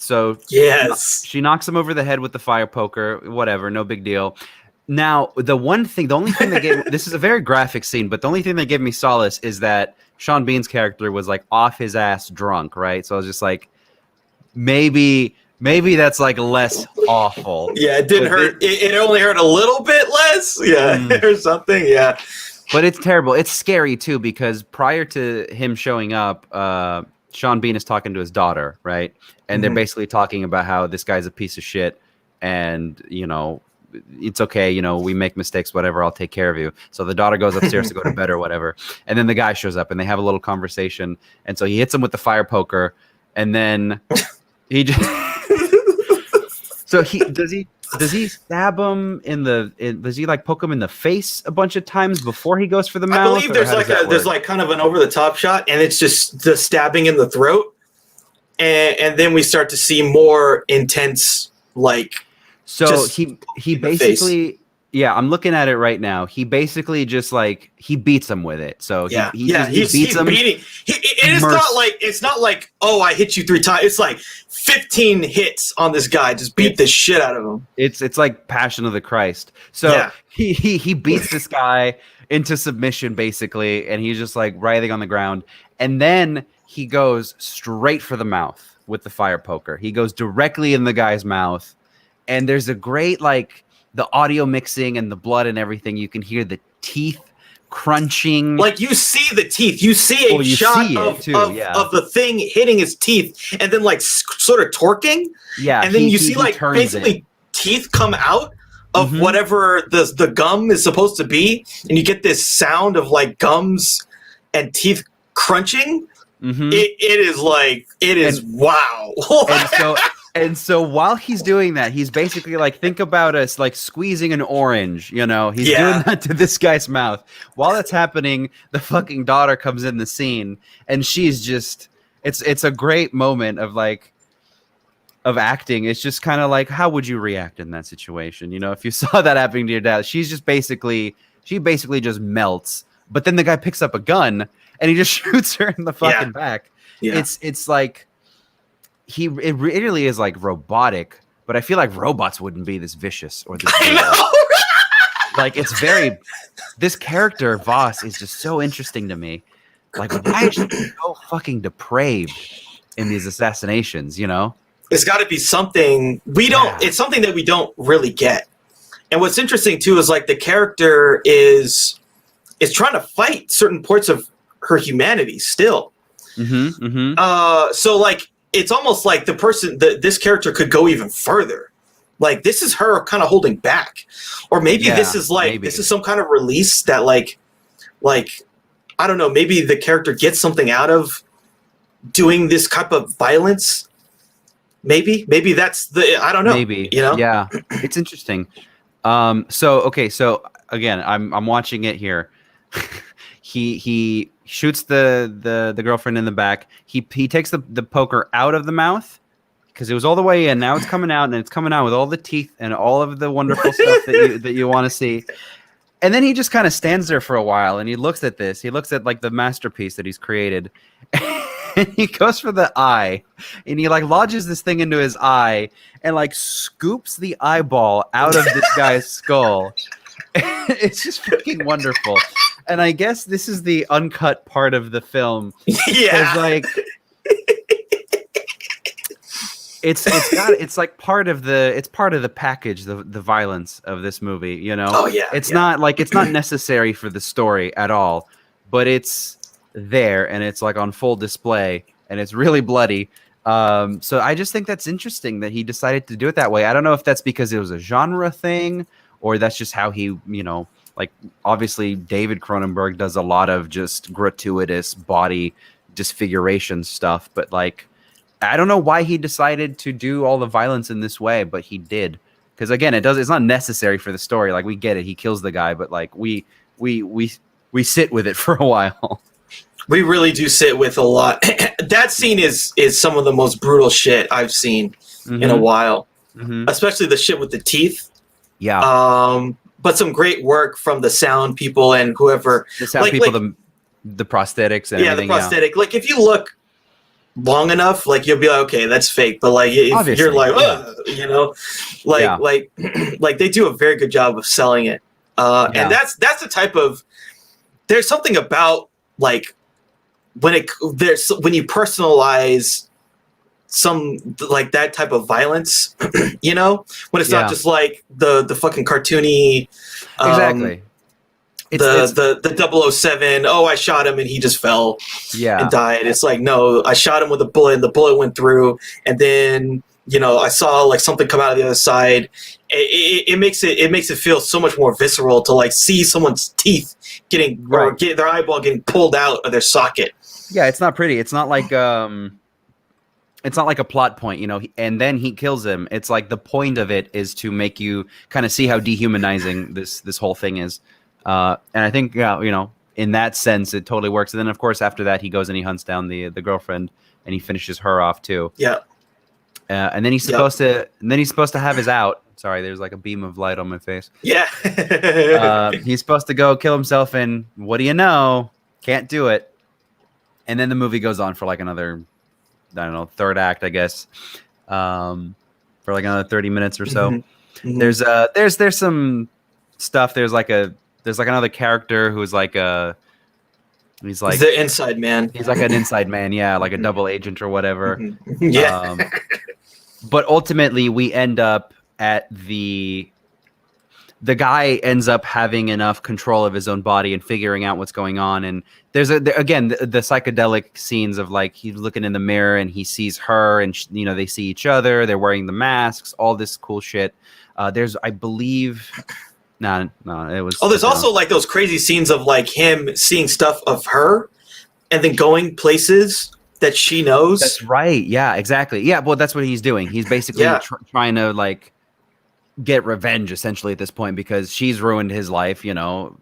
So Yes. she knocks him over the head with the fire poker. Whatever, no big deal. Now, the only thing that gave this is a very graphic scene, but the only thing that gave me solace is that Sean Bean's character was like off his ass drunk, right? So I was just like, maybe that's like less awful. Yeah, it didn't hurt. It only hurt a little bit less. Yeah, or something. Yeah. But it's terrible. It's scary too, because prior to him showing up, Sean Bean is talking to his daughter, right? And they're basically talking about how this guy's a piece of shit, and it's okay, we make mistakes, whatever, I'll take care of you. So the daughter goes upstairs to go to bed or whatever, and then the guy shows up and they have a little conversation, and so he hits him with the fire poker, and then he just so does he stab him does he like poke him in the face a bunch of times before he goes for the mouth? I believe there's like kind of an over the top shot, and it's just the stabbing in the throat, and then we start to see more intense like. So he basically, yeah, I'm looking at it right now. He basically just like he beats him with it. So he beats him. It's not like oh, I hit you 3 times. It's like 15 hits on this guy. Just beat the shit out of him. It's like Passion of the Christ. So he beats this guy into submission basically, and he's just like writhing on the ground. And then he goes straight for the mouth with the fire poker. He goes directly in the guy's mouth. And there's a great, like, the audio mixing and the blood and everything. You can hear the teeth crunching. Like, you see the teeth. You see a shot of the thing hitting his teeth and then, like, sort of torquing. Yeah. And then you see, like, basically teeth come out of whatever the gum is supposed to be. And you get this sound of, like, gums and teeth crunching. It is wow. And so while he's doing that, he's basically like, think about us like squeezing an orange, He's doing that to this guy's mouth. While that's happening, the fucking daughter comes in the scene, and she's just, it's a great moment of acting. It's just kind of like, how would you react in that situation? If you saw that happening to your dad, she basically just melts. But then the guy picks up a gun and he just shoots her in the fucking back. Yeah. It's like, it really is like robotic, but I feel like robots wouldn't be this vicious or this like it's this character Voss is just so interesting to me. Like, why is she so fucking depraved in these assassinations? It's got to be something it's something that we don't really get. And what's interesting too is like the character is trying to fight certain parts of her humanity still. So like it's almost like this character could go even further. Like this is her kind of holding back, or maybe this is some kind of release that like I don't know. Maybe the character gets something out of doing this type of violence. Maybe that's I don't know. Maybe yeah, it's interesting. So again, I'm watching it here. He shoots the girlfriend in the back. He takes the poker out of the mouth because it was all the way in. Now it's coming out, and it's coming out with all the teeth and all of the wonderful stuff that you want to see. And then he just kind of stands there for a while, and he looks at this. He looks at like the masterpiece that he's created, and he goes for the eye, and he like lodges this thing into his eye, and like scoops the eyeball out of this guy's skull. It's just fucking wonderful. And I guess this is the uncut part of the film. Yeah, like it's like part of the package, the violence of this movie. Oh yeah, it's not necessary for the story at all, but it's there and it's like on full display and it's really bloody. So I just think that's interesting that he decided to do it that way. I don't know if that's because it was a genre thing or that's just how he, like obviously David Cronenberg does a lot of just gratuitous body disfiguration stuff, but like I don't know why he decided to do all the violence in this way, but he did. Because again, it's not necessary for the story. Like we get it, he kills the guy, but like we sit with it for a while. We really do sit with a lot. That scene is some of the most brutal shit I've seen in a while. Especially the shit with the teeth. Yeah. But some great work from the sound people and whoever. The sound people, the prosthetics and everything. Yeah, the prosthetic. Yeah. Like if you look long enough, like you'll be like, okay, that's fake. But like if Obviously, you're like, yeah. you know, like like they do a very good job of selling it. And that's the type of, there's something about like when you personalize some like that type of violence, you know, when it's not just like the fucking cartoony, exactly. The 007, oh, I shot him and he just fell and died. It's like, no, I shot him with a bullet and the bullet went through, and then, you know, I saw like something come out of the other side. It makes it feel so much more visceral to like see someone's teeth or get their eyeball getting pulled out of their socket. Yeah, it's not pretty. It's not like a plot point, you know, and then he kills him. It's like the point of it is to make you kind of see how dehumanizing this whole thing is. And I think, you know, in that sense, it totally works. And then, of course, after that, he goes and he hunts down the girlfriend, and he finishes her off too. Yeah. And then he's supposed to have his out. Sorry, there's like a beam of light on my face. Yeah. He's supposed to go kill himself, and what do you know? Can't do it. And then the movie goes on for like another, I don't know, third act, I guess, for like another 30 minutes or so. Mm-hmm. Mm-hmm. There's some stuff. There's like another character who's like he's the inside man. He's like an inside man, yeah, like a double agent or whatever. Mm-hmm. Yeah. But ultimately, we end up at the guy ends up having enough control of his own body and figuring out what's going on. And there's again the psychedelic scenes of like he's looking in the mirror and he sees her, and you know, they see each other. They're wearing the masks, all this cool shit. There's, I believe. No, it was. Oh, there's also like those crazy scenes of like him seeing stuff of her, and then going places that she knows. That's right. Yeah, exactly. Yeah, well, that's what he's doing. He's basically trying to like get revenge, essentially, at this point, because she's ruined his life, you know,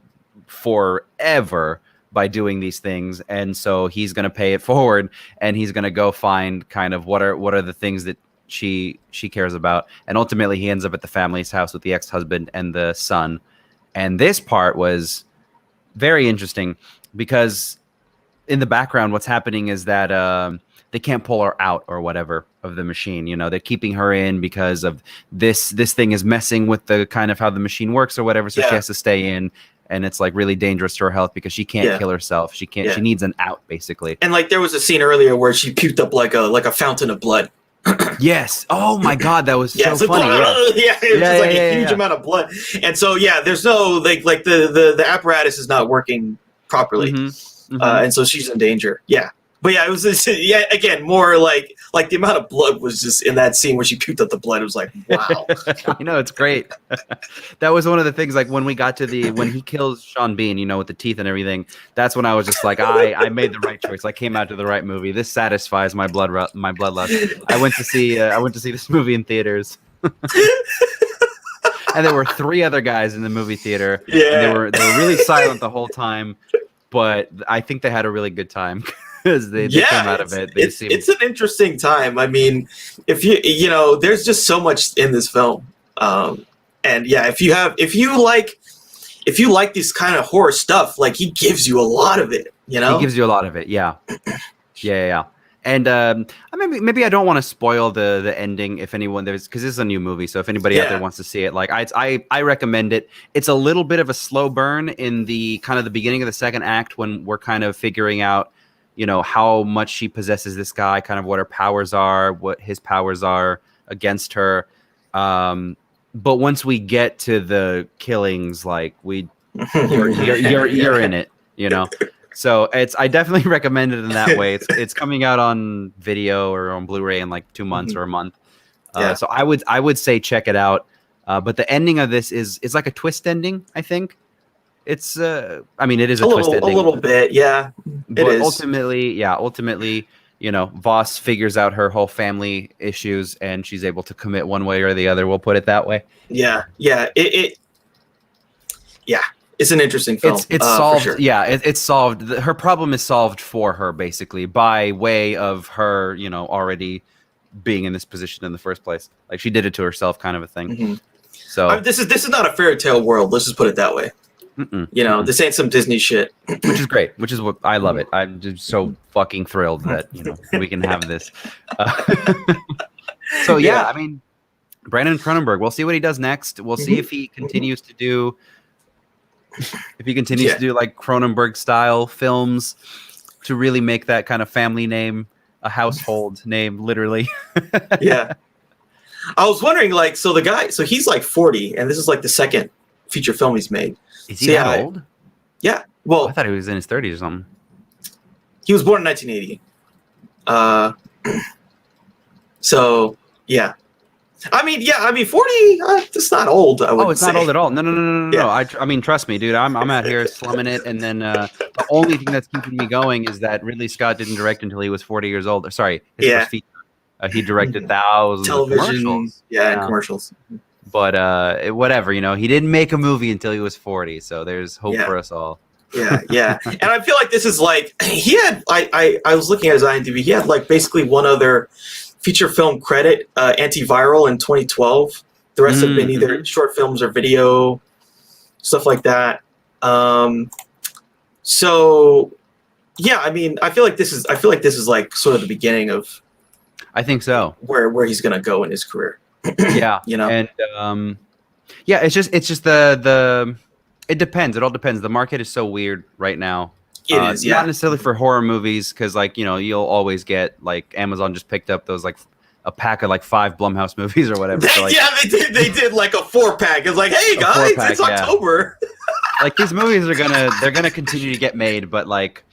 forever by doing these things, and so he's going to pay it forward, and he's going to go find kind of what are the things that she cares about. And ultimately he ends up at the family's house with the ex-husband and the son. And this part was very interesting because in the background what's happening is that they can't pull her out or whatever of the machine. You know, they're keeping her in because of this thing is messing with the kind of how the machine works or whatever, so she has to stay in. And it's like really dangerous to her health because she can't kill herself. She can't. She needs an out, basically. And like there was a scene earlier where she puked up like a fountain of blood. Yes. Oh my God, that was so funny. It was like a huge amount of blood, and so there's no like the apparatus is not working properly, and so she's in danger. Yeah, but it was again more like the amount of blood was just in that scene where she puked up the blood. It was like, wow. You know, it's great. That was one of the things. Like when we got to when he kills Sean Bean, you know, with the teeth and everything. That's when I was just like, I made the right choice. I came out to the right movie. This satisfies my bloodlust. I went to see this movie in theaters. And there were 3 other guys in the movie theater. Yeah, and they were really silent the whole time, but I think they had a really good time. They came out of it. It's an interesting time. I mean, if you know, there's just so much in this film, and if you like this kind of horror stuff, like he gives you a lot of it. You know, he gives you a lot of it. Yeah. And maybe I don't want to spoil the ending if anyone because this is a new movie. So if anybody out there wants to see it, like I recommend it. It's a little bit of a slow burn in the kind of the beginning of the second act when we're kind of figuring out, you know, how much she possesses this guy, kind of what her powers are, what his powers are against her. But once we get to the killings, like you're in it, you know. So I definitely recommend it in that way. It's coming out on video or on Blu-ray in like 2 months or a month. So I would say check it out. But the ending of this is like a twist ending, I think. It's I mean, it is a twist ending. A little bit, yeah. But ultimately, you know, Voss figures out her whole family issues and she's able to commit one way or the other. We'll put it that way. Yeah. It's an interesting film. It's solved. Sure. Yeah, it's solved. Her problem is solved for her, basically, by way of her, you know, already being in this position in the first place. Like she did it to herself, kind of a thing. Mm-hmm. So this is not a fairy tale world. Let's just put it that way. Mm-mm. You know, this ain't some Disney shit. Which is great. Which is what I love it. I'm just so fucking thrilled that we can have this. So yeah, I mean, Brandon Cronenberg. We'll see what he does next. We'll see if he continues to do. If he continues to do like Cronenberg style films to really make that kind of family name a household name, literally. Yeah. I was wondering, like, so the guy, so he's like 40, and this is like the second feature film he's made. Is he that old? Yeah. Well, I thought he was in his 30s or something. He was born in 1980. So yeah. I mean, 40. It's not old. It's not old at all. No. I mean, trust me, dude. I'm out here slumming it, and then the only thing that's keeping me going is that Ridley Scott didn't direct until he was 40 years old. Sorry, his first feature. He directed thousands of commercials. And commercials. But whatever, he didn't make a movie until he was 40. So there's hope for us all. Yeah. And I feel like this is like he had. I was looking at his IMDb. He had like basically one other feature film credit, Antiviral in 2012. The rest have been either short films or video, stuff like that. So yeah, I mean, I feel like this is like sort of the beginning of. I think so. Where he's gonna go in his career. Yeah, and it's just the it depends. It all depends. The market is so weird right now. It is, not necessarily for horror movies, because like you'll always get like Amazon just picked up those like a pack of like 5 Blumhouse movies or whatever. So, like, they did like a 4-pack. It's like, hey guys, it's October. Like these movies they're gonna continue to get made, but like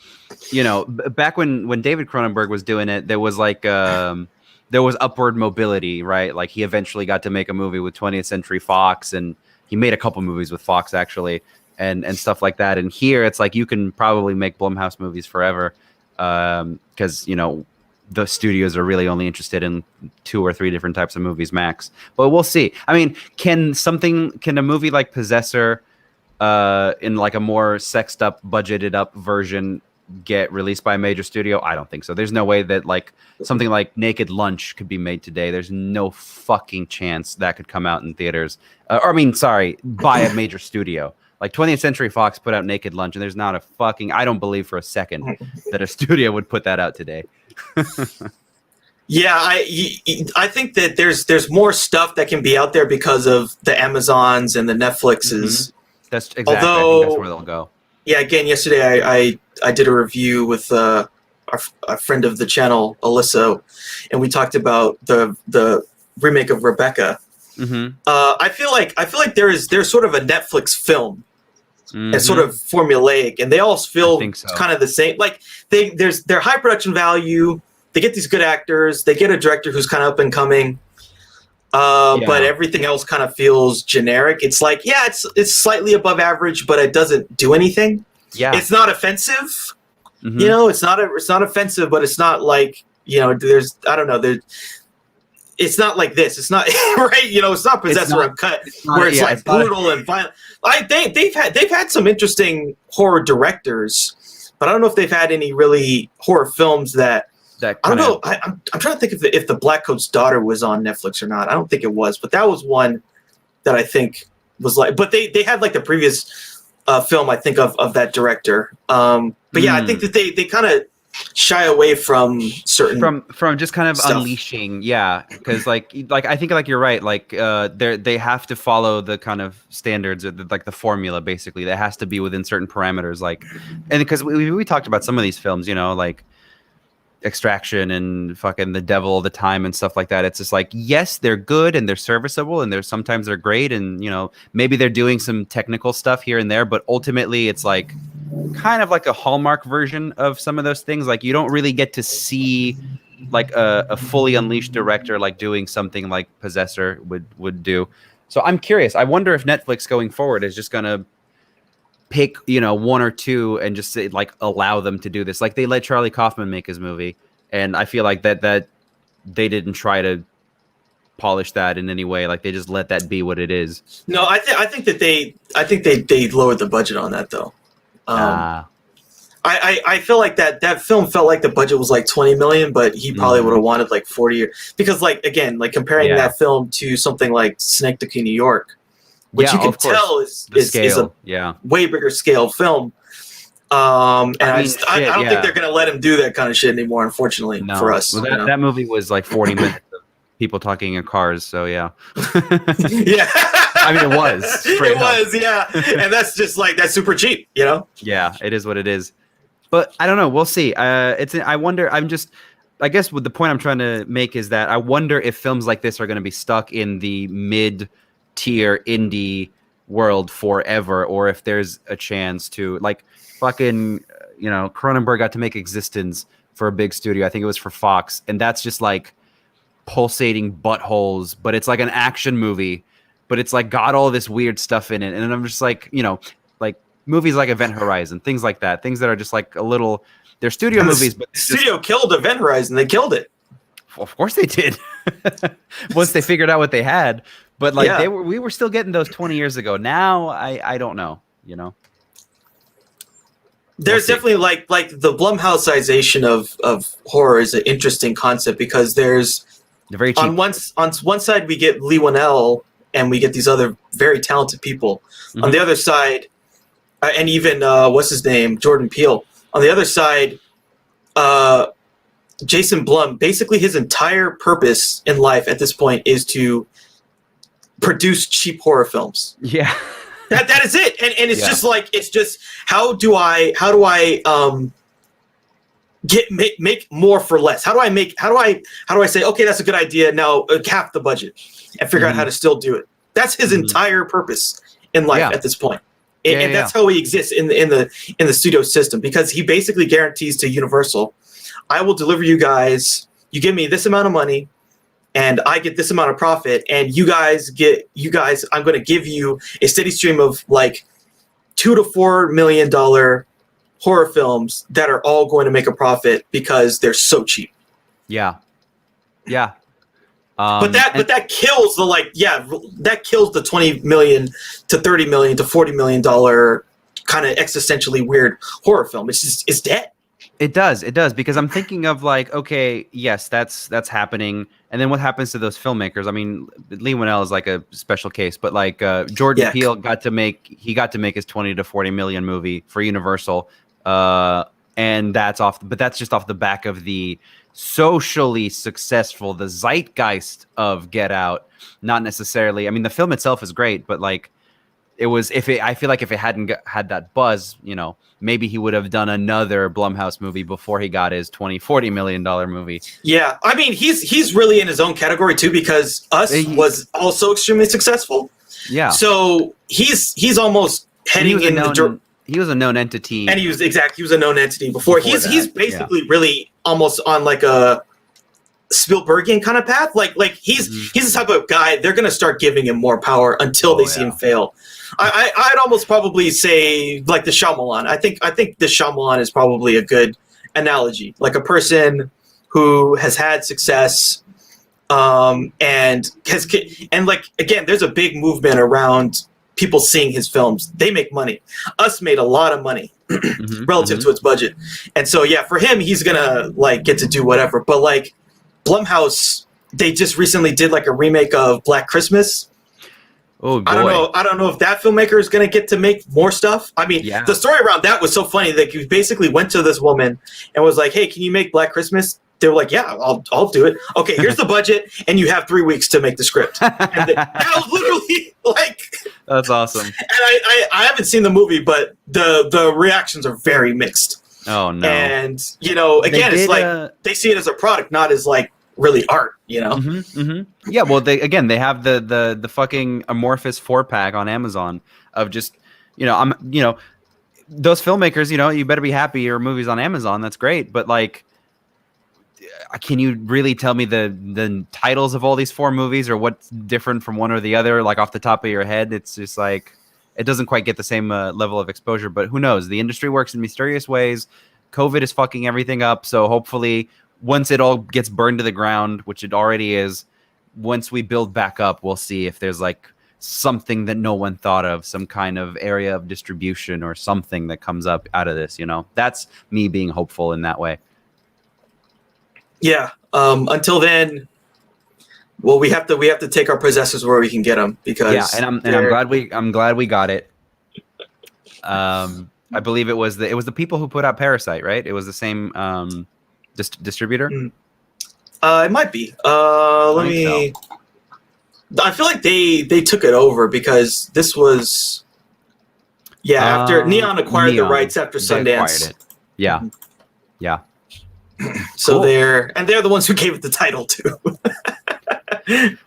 back when David Cronenberg was doing it, there was like there was upward mobility, right? Like he eventually got to make a movie with 20th Century Fox, and he made a couple movies with Fox actually, and stuff like that. And here it's like you can probably make Blumhouse movies forever, because the studios are really only interested in 2 or 3 different types of movies max. But we'll see. I mean, can a movie like Possessor, in like a more sexed up, budgeted up version, get released by a major studio? I don't think so. There's no way that like something like Naked Lunch could be made today. There's no fucking chance that could come out in theaters. By a major studio. Like 20th Century Fox put out Naked Lunch, and there's not a fucking, I don't believe for a second that a studio would put that out today. Yeah, I think that there's more stuff that can be out there because of the Amazons and the Netflixes. That's exactly. I think that's where they'll go. Yeah, again, yesterday I did a review with a friend of the channel, Alyssa, and we talked about the remake of Rebecca. I feel like there's sort of a Netflix film. It's sort of formulaic, and they all feel kind of the same. Like they're high production value. They get these good actors. They get a director who's kind of up and coming. But everything else kind of feels generic. It's like, it's slightly above average, but it doesn't do anything. Yeah, it's not offensive. It's not offensive, but it's not like there's it's not like this. It's not right. It's not Possessor Uncut, where it's like brutal and violent. They've had some interesting horror directors, but I don't know if they've had any really horror films that. I don't know. I'm trying to think if the Black Coat's Daughter was on Netflix or not. I don't think it was, but that was one that I think was like. But they had like the previous film, I think, of that director. But yeah, I think that they kind of shy away from certain from just kind of stuff. Unleashing, because like I think like you're right. Like they have to follow the kind of standards, or like the formula. Basically, that has to be within certain parameters. Like, and because we talked about some of these films, like Extraction and fucking The Devil All the Time and stuff like that. It's just like, yes, they're good and they're serviceable, and sometimes they're great, and maybe they're doing some technical stuff here and there, but ultimately it's like kind of like a Hallmark version of some of those things. Like you don't really get to see like a fully unleashed director like doing something like Possessor would do. So I'm curious. I wonder if Netflix going forward is just gonna pick 1 or 2 and just say, like allow them to do this. Like they let Charlie Kaufman make his movie, and I feel like that they didn't try to polish that in any way. Like they just let that be what it is. No, I think they lowered the budget on that though. I feel like that film felt like the budget was like 20 million, but he probably would have wanted like 40, because like again, like comparing that film to something like Synecdoche, New York, which you can of course. tell The is a scale. way bigger scale film. And I don't think they're going to let him do that kind of shit anymore, unfortunately, for us. Well, that movie was like 40 minutes of people talking in cars, so yeah. Yeah. I mean, it was. It was, yeah. And that's just like, that's super cheap, you know? Yeah, it is what it is. But I don't know. We'll see. I wonder, I guess what the point I'm trying to make is that I wonder if films like this are going to be stuck in the mid-tier indie world forever, or if there's a chance to, like, fucking, Cronenberg got to make Existence for a big studio. I think it was for Fox. And that's just like pulsating buttholes, but it's like an action movie, but it's like got all this weird stuff in it. And I'm just like, like movies like Event Horizon, things like that, things that are just like a little, they're studio movies, but the studio killed Event Horizon. They killed it. Of course they did. Once they figured out what they had, but like we were still getting those 20 years ago. Now I don't know, There's definitely like the Blumhouseization of horror is an interesting concept, because they're very cheap. On one side we get Lee Winnell and we get these other very talented people. Mm-hmm. On the other side, and even what's his name, Jordan Peele. On the other side, Jason Blum, basically his entire purpose in life at this point is to produce cheap horror films. Yeah. That is it. And it's just like, it's just, how do I make more for less? How do I say, okay, that's a good idea. Now half the budget and figure out how to still do it. That's his entire purpose in life at this point. And that's how he exists in the studio system, because he basically guarantees to Universal, I will deliver you guys, you give me this amount of money and I get this amount of profit, and you guys, I'm going to give you a steady stream of like $2 to $4 million horror films that are all going to make a profit because they're so cheap. Yeah. Yeah. But that kills that kills the $20 million to $30 million to $40 million kind of existentially weird horror film. It's dead. It does, because I'm thinking of like, okay, yes, that's happening, and then what happens to those filmmakers? I mean, Lee Winnell is like a special case, but like Jordan Peele got to make his 20 to 40 million movie for Universal, and that's just off the back of the socially successful, the zeitgeist of Get Out. Not necessarily. I mean, the film itself is great, but like, I feel like if it hadn't had that buzz, maybe he would have done another Blumhouse movie before he got his $20-40 million movie. Yeah, I mean, he's really in his own category too, because Us was also extremely successful. Yeah. So he's almost heading in the. He was a known entity, and he was a known entity before. He's basically really almost on like a Spielbergian kind of path. Like he's the type of guy they're gonna start giving him more power until they see him fail. I'd almost probably say like the Shyamalan. I think the Shyamalan is probably a good analogy. Like a person who has had success, and like, again, there's a big movement around people seeing his films. They make money. Us made a lot of money relative to its budget, and so for him, he's gonna like get to do whatever. But like Blumhouse, they just recently did like a remake of Black Christmas. Oh, boy. I don't know if that filmmaker is going to get to make more stuff. I mean, the story around that was so funny that he basically went to this woman and was like, "Hey, can you make Black Christmas?" They were like, "Yeah, I'll do it." Okay, here's the budget, and you have 3 weeks to make the script. And that was literally like, that's awesome. And I haven't seen the movie, but the reactions are very mixed. Oh no! And again, it's like they see it as a product, not as like really art, Yeah, well, they have the fucking amorphous 4-pack on Amazon of just, those filmmakers, you better be happy your movie's on Amazon. That's great, but like, can you really tell me the titles of all these 4 movies or what's different from one or the other, like off the top of your head? It's just like, it doesn't quite get the same level of exposure, but who knows? The industry works in mysterious ways. COVID is fucking everything up, so hopefully once it all gets burned to the ground, which it already is, once we build back up, we'll see if there's like something that no one thought of, some kind of area of distribution or something that comes up out of this, That's me being hopeful in that way. Yeah. Until then, Well, we have to take our possessors where we can get them because yeah, and I'm glad we got it. I believe it was the people who put out Parasite, right? It was the same distributor. It might be. Let me. So. I feel like they took it over because this was. Yeah, after Neon acquired the rights after Sundance. It. Yeah, yeah. So they're the ones who gave it the title too.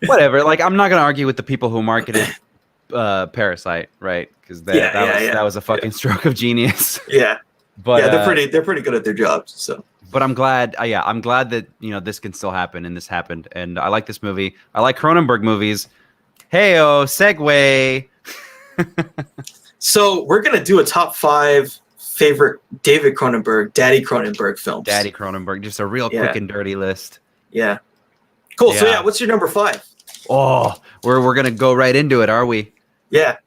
Whatever. Like, I'm not gonna argue with the people who marketed Parasite, right? Because that was a fucking stroke of genius. Yeah, but they're pretty good at their jobs. So, but I'm glad. I'm glad that this can still happen, and this happened. And I like this movie. I like Cronenberg movies. Heyo, segue. So we're gonna do a top 5 favorite David Cronenberg, Daddy Cronenberg films. Daddy Cronenberg, just a real quick and dirty list. Yeah. Cool. Yeah. So what's your number 5? Oh, we're gonna go right into it, are we? Yeah.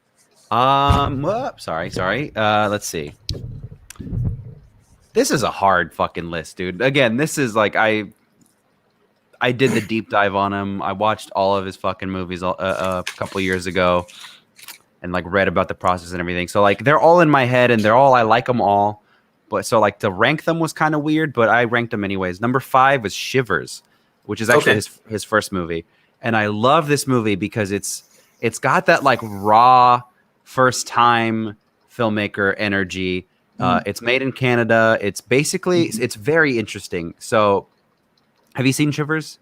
Sorry. Let's see. This is a hard fucking list, dude. Again, this is like I did the deep dive on him. I watched all of his fucking movies a couple years ago, and like read about the process and everything. So like they're all in my head, and I like them all. But so like to rank them was kind of weird, but I ranked them anyways. Number 5 was Shivers, which is actually his first movie. And I love this movie because it's got that like raw first time filmmaker energy. It's made in Canada. It's basically it's very interesting. So have you seen Shivers?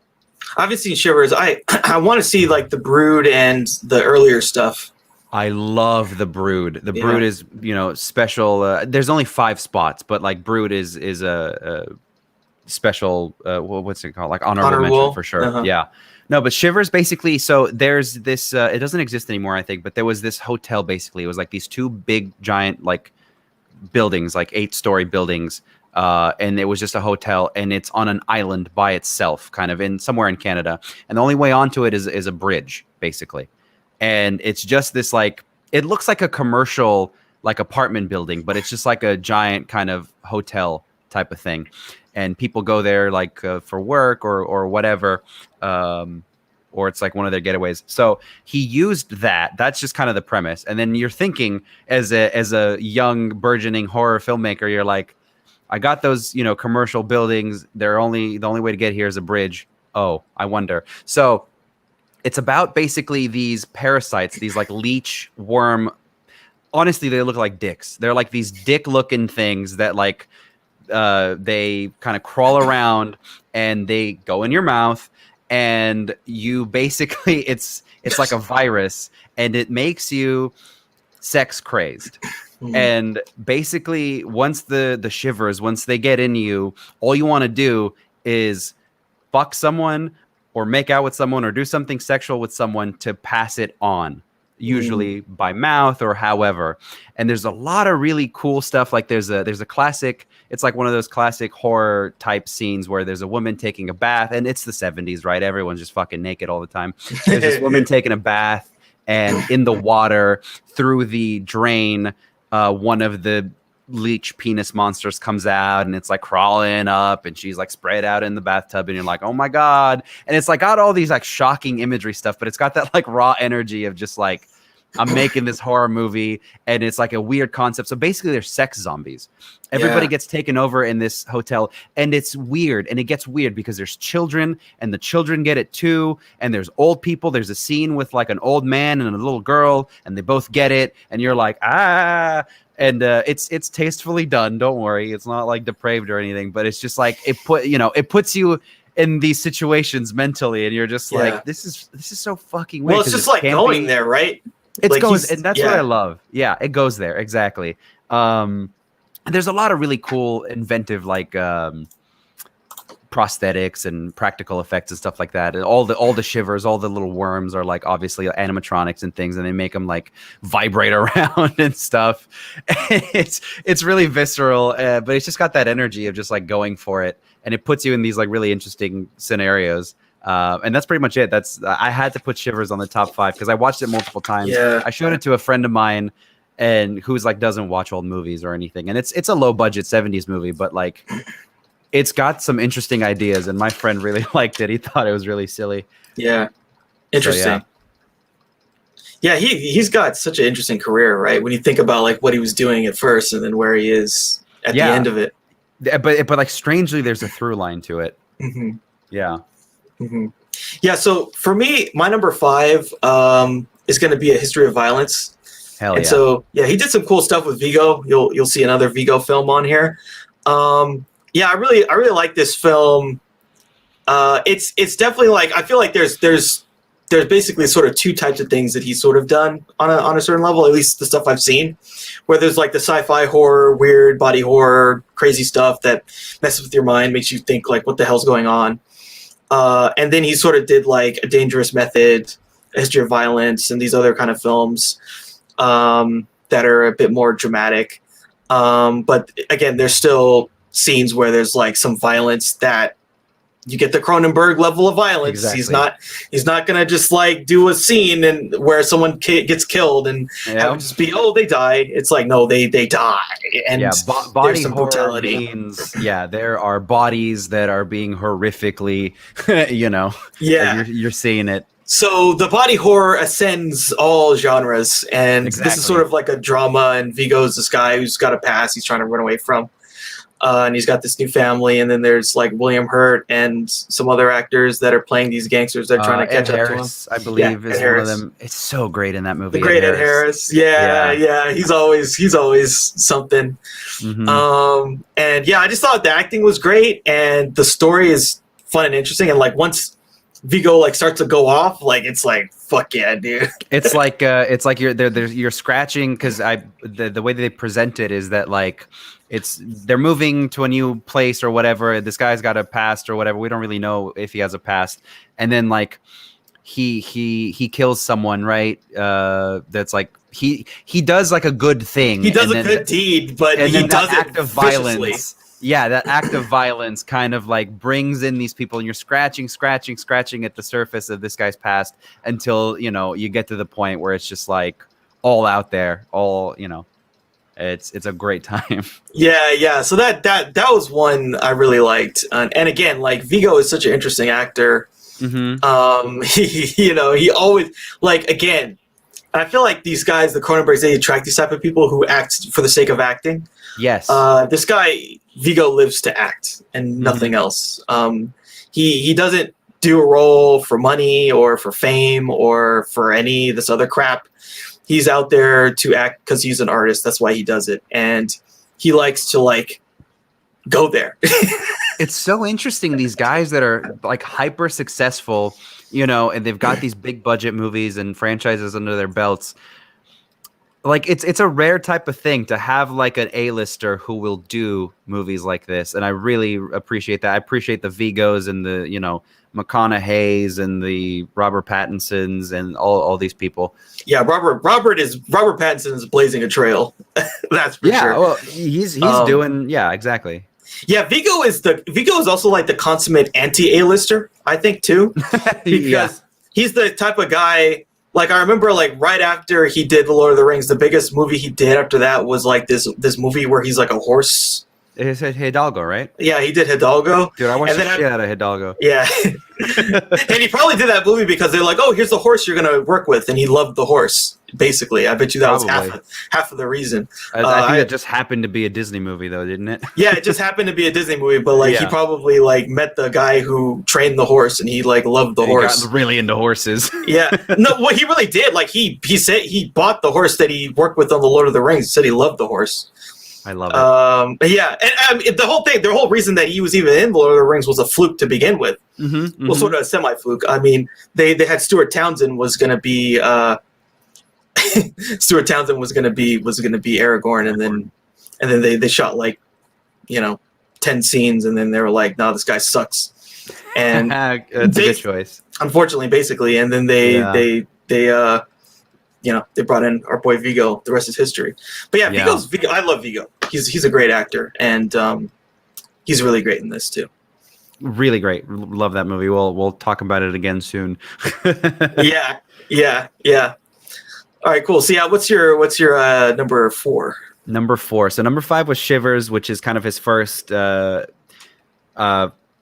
I haven't seen Shivers. I want to see like The Brood and the earlier stuff. I love The Brood. The Brood is, special. There's only 5 spots, but like Brood is a special what's it called, like honorable mention for sure. Yeah, no, but Shivers basically, so there's this it doesn't exist anymore, I think, but there was this hotel. Basically it was like these 2 big giant like buildings, like 8-story buildings, and it was just a hotel, and it's on an island by itself, kind of in somewhere in Canada, and the only way onto it is a bridge basically. And it's just this like, it looks like a commercial like apartment building, but it's just like a giant kind of hotel type of thing. And people go there like for work or whatever, or it's like one of their getaways. So he used that. That's just kind of the premise. And then you're thinking as a young burgeoning horror filmmaker, you're like, I got those, commercial buildings. The only way to get here is a bridge. Oh, I wonder. So it's about basically these parasites, these like leech worm. Honestly, they look like dicks. They're like these dick-looking things that like they kind of crawl around and they go in your mouth, and you basically it's like a virus, and it makes you sex crazed. And basically, once the shivers, once they get in you, all you want to do is fuck someone, or make out with someone, or do something sexual with someone to pass it on, usually by mouth or however. And there's a lot of really cool stuff. Like there's a classic, it's like one of those classic horror type scenes where there's a woman taking a bath, and it's the 70s, right? Everyone's just fucking naked all the time. There's this woman taking a bath, and in the water through the drain, one of the leech penis monsters comes out, and it's like crawling up, and she's like spread out in the bathtub, and you're like, oh my god. And it's like got all these like shocking imagery stuff, but it's got that like raw energy of just like, I'm making this horror movie, and it's like a weird concept. So basically they're sex zombies. Everybody gets taken over in this hotel, and it's weird, and it gets weird because there's children, and the children get it too, and there's old people. There's a scene with like an old man and a little girl, and they both get it, and you're like, ah. And it's tastefully done. Don't worry, it's not like depraved or anything. But it's just like it puts you in these situations mentally, and you're just like, this is so fucking weird. Well, it's just like going there, right? It like goes, and that's what I love. Yeah, it goes there exactly. And there's a lot of really cool, inventive like prosthetics and practical effects and stuff like that. And all the shivers, all the little worms are like obviously animatronics and things, and they make them like vibrate around and stuff. It's really visceral, but it's just got that energy of just like going for it, and it puts you in these like really interesting scenarios. And that's pretty much it. I had to put Shivers on the top 5 because I watched it multiple times. Yeah. I showed it to a friend of mine, and who's like doesn't watch old movies or anything, and it's a low budget 70s movie, but like it's got some interesting ideas, and my friend really liked it. He thought it was really silly. Yeah, interesting. So, yeah, he's got such an interesting career, right? When you think about like what he was doing at first and then where he is at the end of it. But like strangely, there's a through line to it. Mm-hmm. Yeah. Mm-hmm. Yeah. So for me, my number 5 is going to be A History of Violence. Hell and yeah. so he did some cool stuff with Vigo. You'll see another Vigo film on here. I really like this film. It's definitely like, I feel like there's basically sort of 2 types of things that he's sort of done on a certain level, at least the stuff I've seen, where there's like the sci-fi horror, weird body horror, crazy stuff that messes with your mind, makes you think like, what the hell's going on? And then he sort of did like A Dangerous Method, A History of Violence, and these other kind of films that are a bit more dramatic. But again, there's still scenes where there's like some violence that you get the Cronenberg level of violence. Exactly. He's not gonna just like do a scene and where someone gets killed and have it just be, oh, they die. It's like, no, they die. And body some horror brutality. means there are bodies that are being horrifically, you're seeing it. So the body horror ascends all genres, and this is sort of like a drama. And Vigo's this guy who's got a past he's trying to run away from. And he's got this new family, and then there's like William Hurt and some other actors that are playing these gangsters that are trying to catch up to him. I believe is one of them. It's so great in that movie. The great Ed Harris. Yeah. He's always something. Mm-hmm. And I just thought the acting was great, and the story is fun and interesting. And like once Vigo like starts to go off, like it's like, fuck yeah, dude. It's like you're scratching, because the way that they present it is that like they're moving to a new place or whatever. This guy's got a past or whatever. We don't really know if he has a past. And then like he kills someone, right? That's like he does like a good thing. He does a good deed, but he does it act of violence. Yeah, that act of violence kind of like brings in these people, and you're scratching at the surface of this guy's past until, you get to the point where it's just like all out there, it's a great time. Yeah. So that was one I really liked. And again, like Vigo is such an interesting actor. Mm-hmm. He always, like, again, I feel like these guys, the Cronenbergs, they attract these type of people who act for the sake of acting. Yes. This guy, Vigo, lives to act and nothing else. He doesn't do a role for money or for fame or for any of this other crap. He's out there to act because he's an artist. That's why he does it. And he likes to like go there. It's so interesting. These guys that are like hyper successful, and they've got these big budget movies and franchises under their belts. Like it's a rare type of thing to have like an A-lister who will do movies like this. And I really appreciate that. I appreciate the Vigos and the, McConaughey's and the Robert Pattinsons and all these people. Yeah, Robert Pattinson is blazing a trail. That's for sure. Yeah, well, he's doing exactly. Yeah, Vigo is also like the consummate anti-A-lister, I think too. Because he's the type of guy, like I remember like right after he did The Lord of the Rings, the biggest movie he did after that was like this movie where he's like a horse. It's Hidalgo, right? Yeah, he did Hidalgo. Dude, I watched the shit out of Hidalgo. Yeah. And he probably did that movie because they're like, oh, here's the horse you're going to work with. And he loved the horse, basically. I bet you that was half of the reason. I think it just happened to be a Disney movie, though, didn't it? Yeah, it just happened to be a Disney movie. But like he probably like met the guy who trained the horse and he like loved the horse. He got really into horses. Yeah. No, well, he really did. Like he said he bought the horse that he worked with on The Lord of the Rings. He said he loved the horse. I love it. Yeah, and the whole reason that he was even in Lord of the Rings was a fluke to begin with. Well, sort of a semi-fluke. I mean, they had Stuart Townsend was going to be Aragorn, and then they shot like 10 scenes, and then they were like, no, this guy sucks. And that's a good choice. Unfortunately, basically, and then they brought in our boy Vigo. The rest is history. But yeah, Vigo. I love Vigo. He's a great actor, and he's really great in this too. Really great. Love that movie. We'll talk about it again soon. Yeah. All right, cool. So yeah, what's your number 4? Number 4. So number 5 was Shivers, which is kind of his first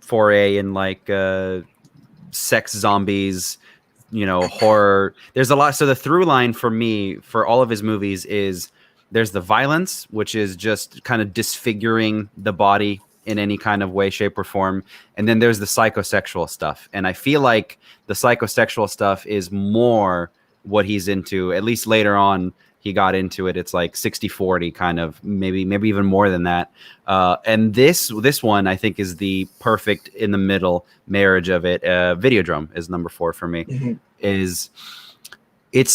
foray in like sex zombies, horror. There's a lot. So the through line for me for all of his movies is there's the violence, which is just kind of disfiguring the body in any kind of way, shape, or form. And then there's the psychosexual stuff. And I feel like the psychosexual stuff is more what he's into. At least later on, he got into it. It's like 60-40 kind of, maybe even more than that. And this one, I think, is the perfect in the middle marriage of it. Videodrome is number 4 for me. It's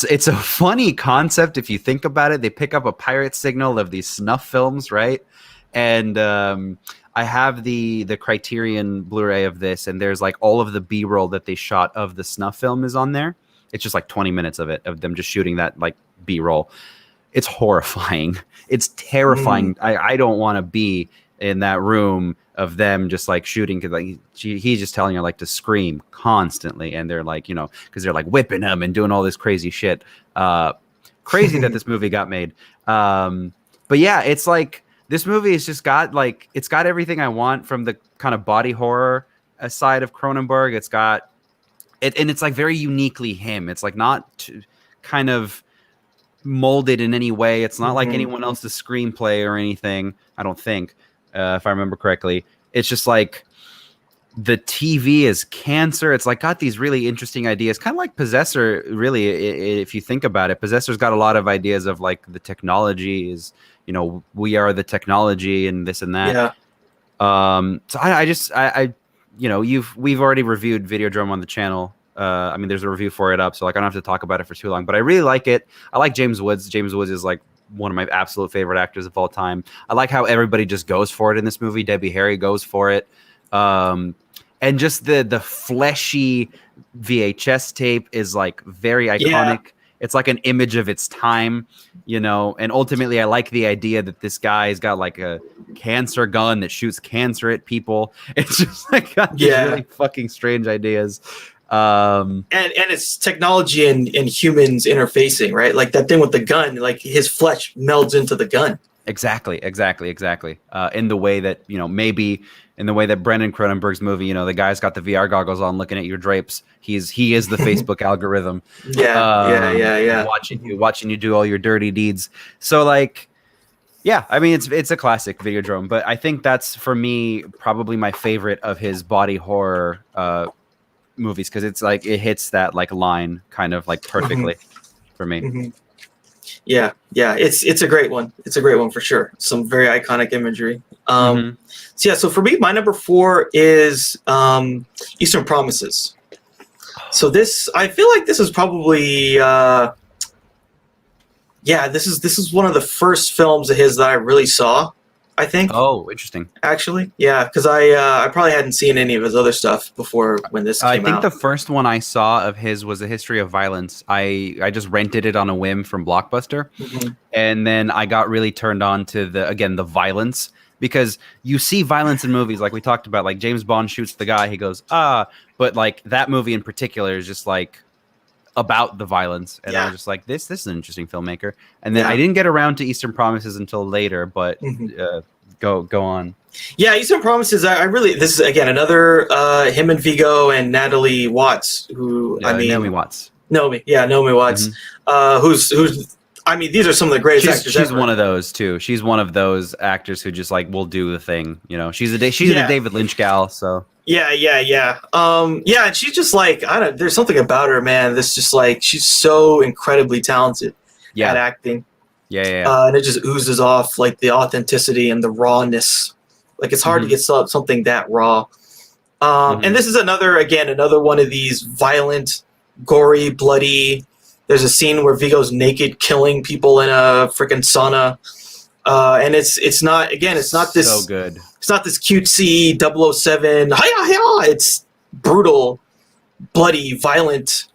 a funny concept if you think about it. They pick up a pirate signal of these snuff films, right? And I have the Criterion Blu-ray of this, and there's like all of the B-roll that they shot of the snuff film is on there. It's just like 20 minutes of them just shooting that like B-roll. It's horrifying. It's terrifying. I don't want to be in that room of them just like shooting, because like he's just telling her like to scream constantly, and they're like, because they're like whipping him and doing all this crazy shit. Crazy that this movie got made. But yeah, it's like this movie has just got like, it's got everything I want from the kind of body horror side of Cronenberg. It's got it, and it's like very uniquely him. It's like not kind of molded in any way. It's not like anyone else's screenplay or anything, I don't think, if I remember correctly. It's just like the TV is cancer. It's like got these really interesting ideas, kind of like Possessor, really, if you think about it. Possessor's got a lot of ideas of like the technology is, we are the technology and this and that. Yeah. So we've already reviewed Videodrome on the channel. There's a review for it up, so like I don't have to talk about it for too long, but I really like it. I like James Woods. James Woods is like one of my absolute favorite actors of all time. I like how everybody just goes for it in this movie. Debbie Harry goes for it. And just the fleshy VHS tape is like very iconic. Yeah. It's like an image of its time, and ultimately I like the idea that this guy's got like a cancer gun that shoots cancer at people. It's just like got these really fucking strange ideas. And it's technology and humans interfacing, right? Like that thing with the gun, like his flesh melds into the gun. Exactly. In the way that, maybe in the way that Brendan Cronenberg's movie, the guy's got the VR goggles on looking at your drapes. He is the Facebook algorithm. Yeah. Watching you do all your dirty deeds. So like, yeah, it's a classic Videodrome, but I think that's for me probably my favorite of his body horror movies, because it's like it hits that like line kind of like perfectly for me. Yeah, it's a great one. It's a great one for sure. Some very iconic imagery. So for me, my number 4 is Eastern Promises. So this, I feel like this is probably this is one of the first films of his that I really saw, I think. Oh, interesting. Actually, yeah, because I probably hadn't seen any of his other stuff before when this came out. I think the first one I saw of his was A History of Violence. I just rented it on a whim from Blockbuster, and then I got really turned on to the violence, because you see violence in movies like we talked about, like James Bond shoots the guy, he goes but like that movie in particular is just like about the violence, and I was just like, this is an interesting filmmaker. And then I didn't get around to Eastern Promises until later, but go on. Yeah, Eastern Promises, this is again another him and Viggo and Natalie Watts, who Naomi Watts. Naomi Watts, who's these are some of the greatest actors ever. She's one of those too. She's one of those actors who just like will do the thing. She's a David Lynch gal. So yeah. And she's just like, there's something about her, man. That's just like, she's so incredibly talented at acting. Yeah. And it just oozes off like the authenticity and the rawness. Like it's hard to get something that raw. And this is another one of these violent, gory, bloody. There's a scene where Viggo's naked, killing people in a freaking sauna, and it's not this so good. It's not this cutesy 007. Hi-ya. It's brutal, bloody, violent,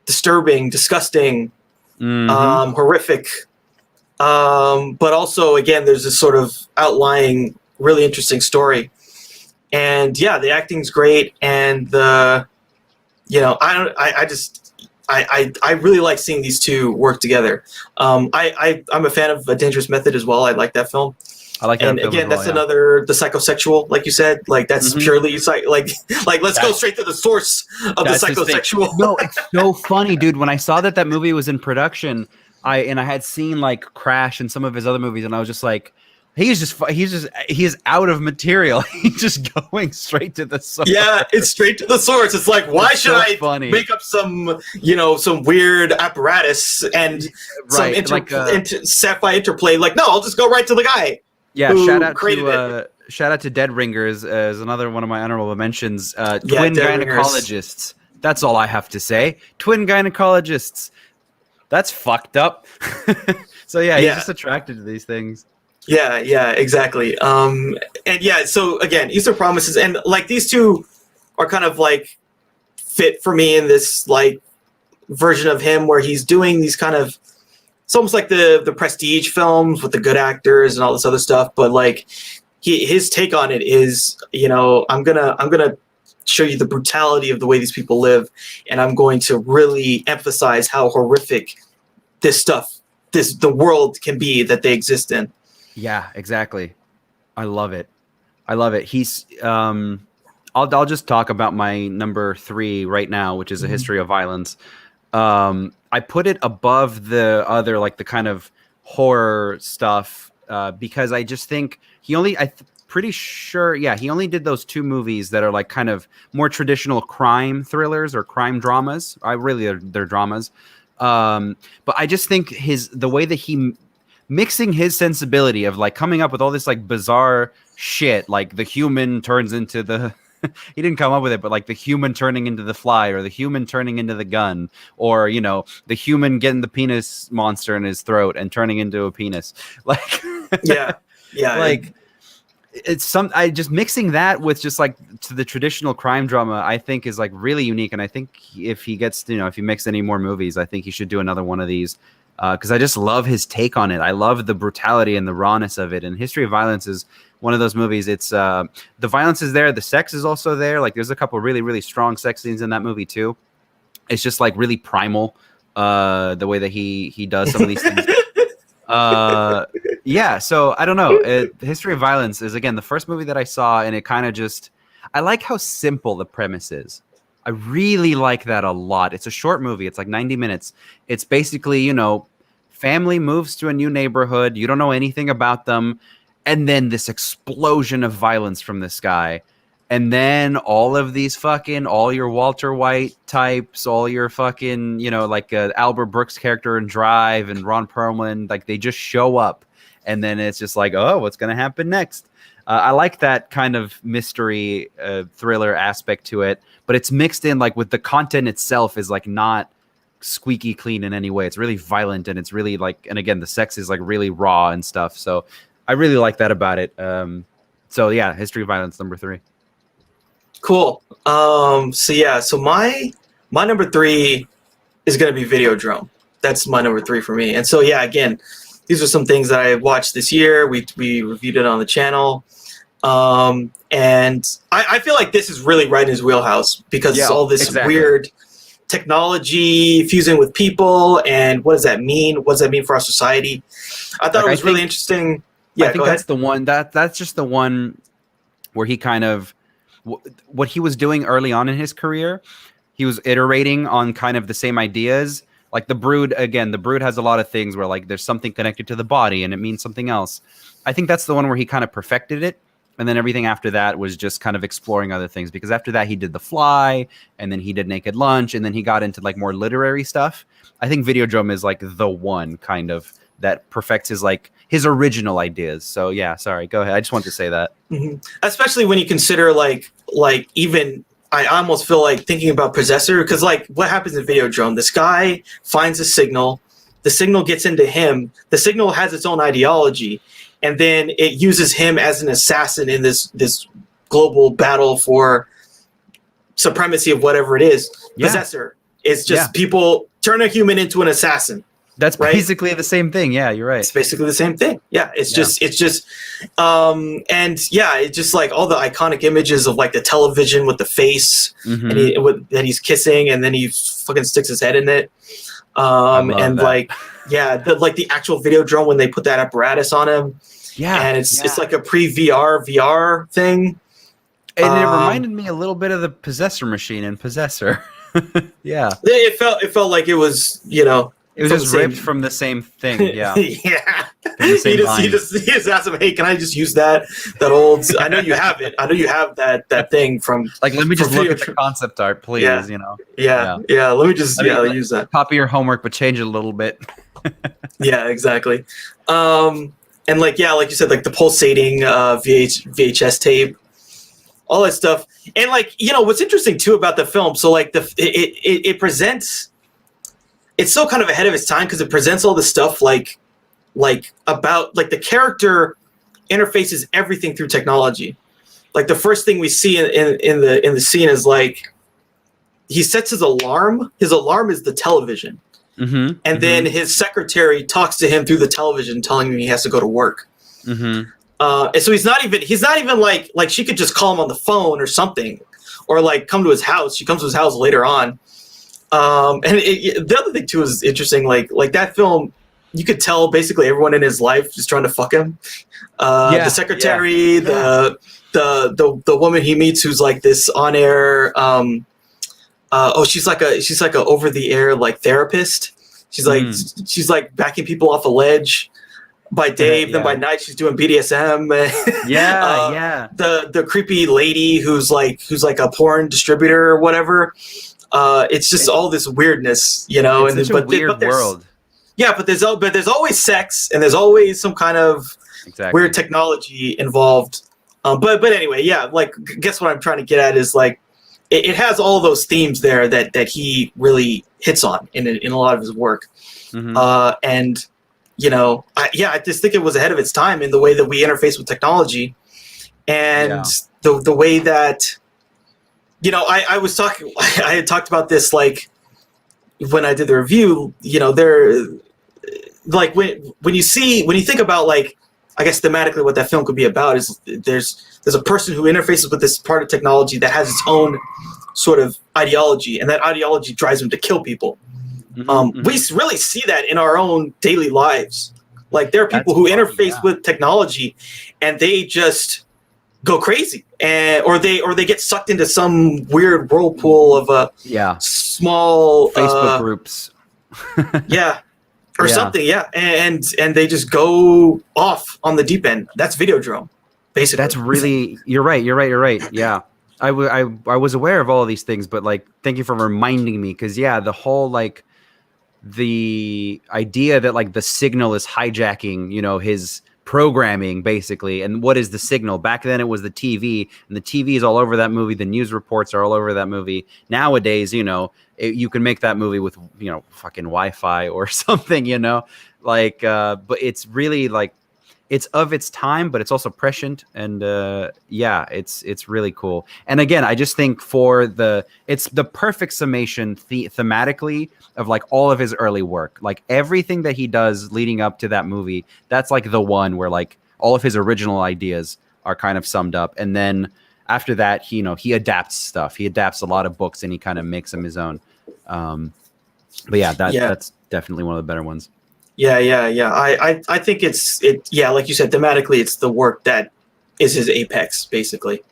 disturbing, disgusting, horrific. But also, again, there's this sort of outlying, really interesting story, and the acting's great, and I really like seeing these two work together. I'm a fan of A Dangerous Method as well. I like that film. I like that And film again, as well, that's yeah. another the psychosexual, like you said, like that's Mhm. purely like let's go That's- straight to the source of the That's his thing. psychosexual. No, it's so funny, dude. When I saw that movie was in production, I had seen like Crash and some of his other movies, and I was just like, he is out of material. He's just going straight to the source. Yeah, it's straight to the source. It's like, why It's should so I funny. make up some weird apparatus and some Right, like, sci-fi interplay? Like, no, I'll just go right to the guy. Yeah, who shout out created to shout out to Dead Ringers as another one of my honorable mentions. Yeah, Twin Dead Ringers. gynecologists. That's all I have to say. Twin gynecologists. That's fucked up. So yeah, he's Yeah. just attracted to these things. Yeah, exactly. And yeah, so again, Easter Promises, and like these two are kind of like fit for me in this like version of him where he's doing these kind of, it's almost like the prestige films with the good actors and all this other stuff, but like his take on it is, I'm gonna show you the brutality of the way these people live, and I'm going to really emphasize how horrific the world can be that they exist in. Yeah, exactly. I love it. He's I'll just talk about my number 3 right now, which is A History of Violence. I put it above the other, like the kind of horror stuff, because I just think he only did those 2 movies that are like kind of more traditional crime thrillers or crime dramas. They're dramas. But I just think the way that he mixing his sensibility of like coming up with all this like bizarre shit, like the human turns into the he didn't come up with it, but like the human turning into the fly, or the human turning into the gun, or the human getting the penis monster in his throat and turning into a penis. Like yeah like it's I just mixing that with just like to the traditional crime drama, I think is like really unique. And I think if he gets if he makes any more movies, I think he should do another one of these. Because I just love his take on it. I love the brutality and the rawness of it. And History of Violence is one of those movies. It's the violence is there. The sex is also there. Like there's a couple really, really strong sex scenes in that movie too. It's just like really primal, the way that he does some of these things. Yeah. So I don't know. History of Violence is, again, the first movie that I saw, and it kind of just, I like how simple the premise is. I really like that a lot. It's a short movie. It's like 90 minutes. It's basically, family moves to a new neighborhood. You don't know anything about them. And then this explosion of violence from this guy. And then all of these all your Walter White types, all your like Albert Brooks character in Drive and Ron Perlman, like they just show up. And then it's just like, oh, what's going to happen next? I like that kind of mystery thriller aspect to it, but it's mixed in like with the content itself is like not squeaky clean in any way. It's really violent, and it's really like, and again, the sex is like really raw and stuff. So I really like that about it. So yeah, History of Violence, number 3. Cool. So my number 3 is going to be Videodrome. That's my number 3 for me. And so yeah, again, these are some things that I watched this year. We reviewed it on the channel. And I feel like this is really right in his wheelhouse, because it's all this weird technology fusing with people, and what does that mean? What does that mean for our society? I thought it was really interesting. Yeah, I think that's the one that's just the one where he kind of what he was doing early on in his career. He was iterating on kind of the same ideas. Like The Brood, again, The Brood has a lot of things where like there's something connected to the body and it means something else. I think that's the one where he kind of perfected it. And then everything after that was just kind of exploring other things, because after that he did The Fly, and then he did Naked Lunch, and then he got into like more literary stuff. I think Videodrome is like the one kind of that perfects his original ideas. So yeah, sorry, go ahead. I just wanted to say that. Mm-hmm. Especially when you consider like even I almost feel like thinking about Possessor, because like what happens in Videodrome? This guy finds a signal. The signal gets into him. The signal has its own ideology. And then it uses him as an assassin in this global battle for supremacy of whatever it is. Yeah. Possessor is just people turn a human into an assassin. That's basically the same thing. Yeah, you're right. It's basically the same thing. Yeah, it's just and yeah, it's just like all the iconic images of like the television with the face and that he's kissing, and then he fucking sticks his head in it. And that. Like, yeah, the actual Videodrome when they put that apparatus on him. Yeah, and it's like a pre-VR thing. And it reminded me a little bit of the Possessor machine in Possessor. Yeah. It felt like it was, you know, It was just ripped from the same thing. Yeah. Yeah. From the same He just asked him, hey, can I just use that old? I know you have it. I know you have that thing from. Like, let me just look at the concept art, please. Yeah. You know. Yeah. Let me just use that. Copy your homework, but change it a little bit. Yeah, exactly. And like you said, like the pulsating VHS tape, all that stuff. And like, you know, what's interesting too about the film, so like it presents, it's so kind of ahead of its time because it presents all this stuff like about like the character interfaces everything through technology. Like the first thing we see in the scene is like he sets his alarm. His alarm is the television. Mm-hmm. And then his secretary talks to him through the television, telling him he has to go to work. Mm-hmm. And so he's not even like she could just call him on the phone or something, or like come to his house. She comes to his house later on. And the other thing too is interesting. Like that film, you could tell basically everyone in his life is trying to fuck him. The secretary, the woman he meets who's like this on air. She's like a over the air like therapist. She's like backing people off a ledge by day, then by night she's doing BDSM. The creepy lady who's like a porn distributor or whatever. It's just all this weirdness, you know. It's such a weird world. Yeah, but there's always sex and there's always some kind of weird technology involved. But anyway, yeah, like guess what I'm trying to get at is like it has all those themes there that he really hits on in a lot of his work. Mm-hmm. And you know, I just think it was ahead of its time in the way that we interface with technology, and the way that, you know, I had talked about this like when I did the review. You know, there, like when you think about like, I guess thematically what that film could be about is there's a person who interfaces with this part of technology that has its own sort of ideology, and that ideology drives him to kill people. Mm-hmm. We really see that in our own daily lives. Like there are people who interface with technology, and they just go crazy, or they get sucked into some weird whirlpool of small Facebook groups. Something, and they just go off on the deep end. That's Videodrome, basically. That's really you're right. Yeah, I was aware of all of these things, but like, thank you for reminding me, because the whole like the idea that like the signal is hijacking, you know, his programming basically. And what is the signal? Back then it was the TV, and the TV is all over that movie. The news reports are all over that movie. Nowadays, you know, you can make that movie with, you know, fucking Wi-Fi or something, you know, like, but it's really like, it's of its time, but it's also prescient. And it's really cool. And again, I just think it's the perfect summation thematically of like all of his early work. Like everything that he does leading up to that movie, that's like the one where like all of his original ideas are kind of summed up. And then after that, he adapts stuff. He adapts a lot of books and he kind of makes them his own. That's definitely one of the better ones. Yeah. I think like you said, thematically, it's the work that is his apex, basically.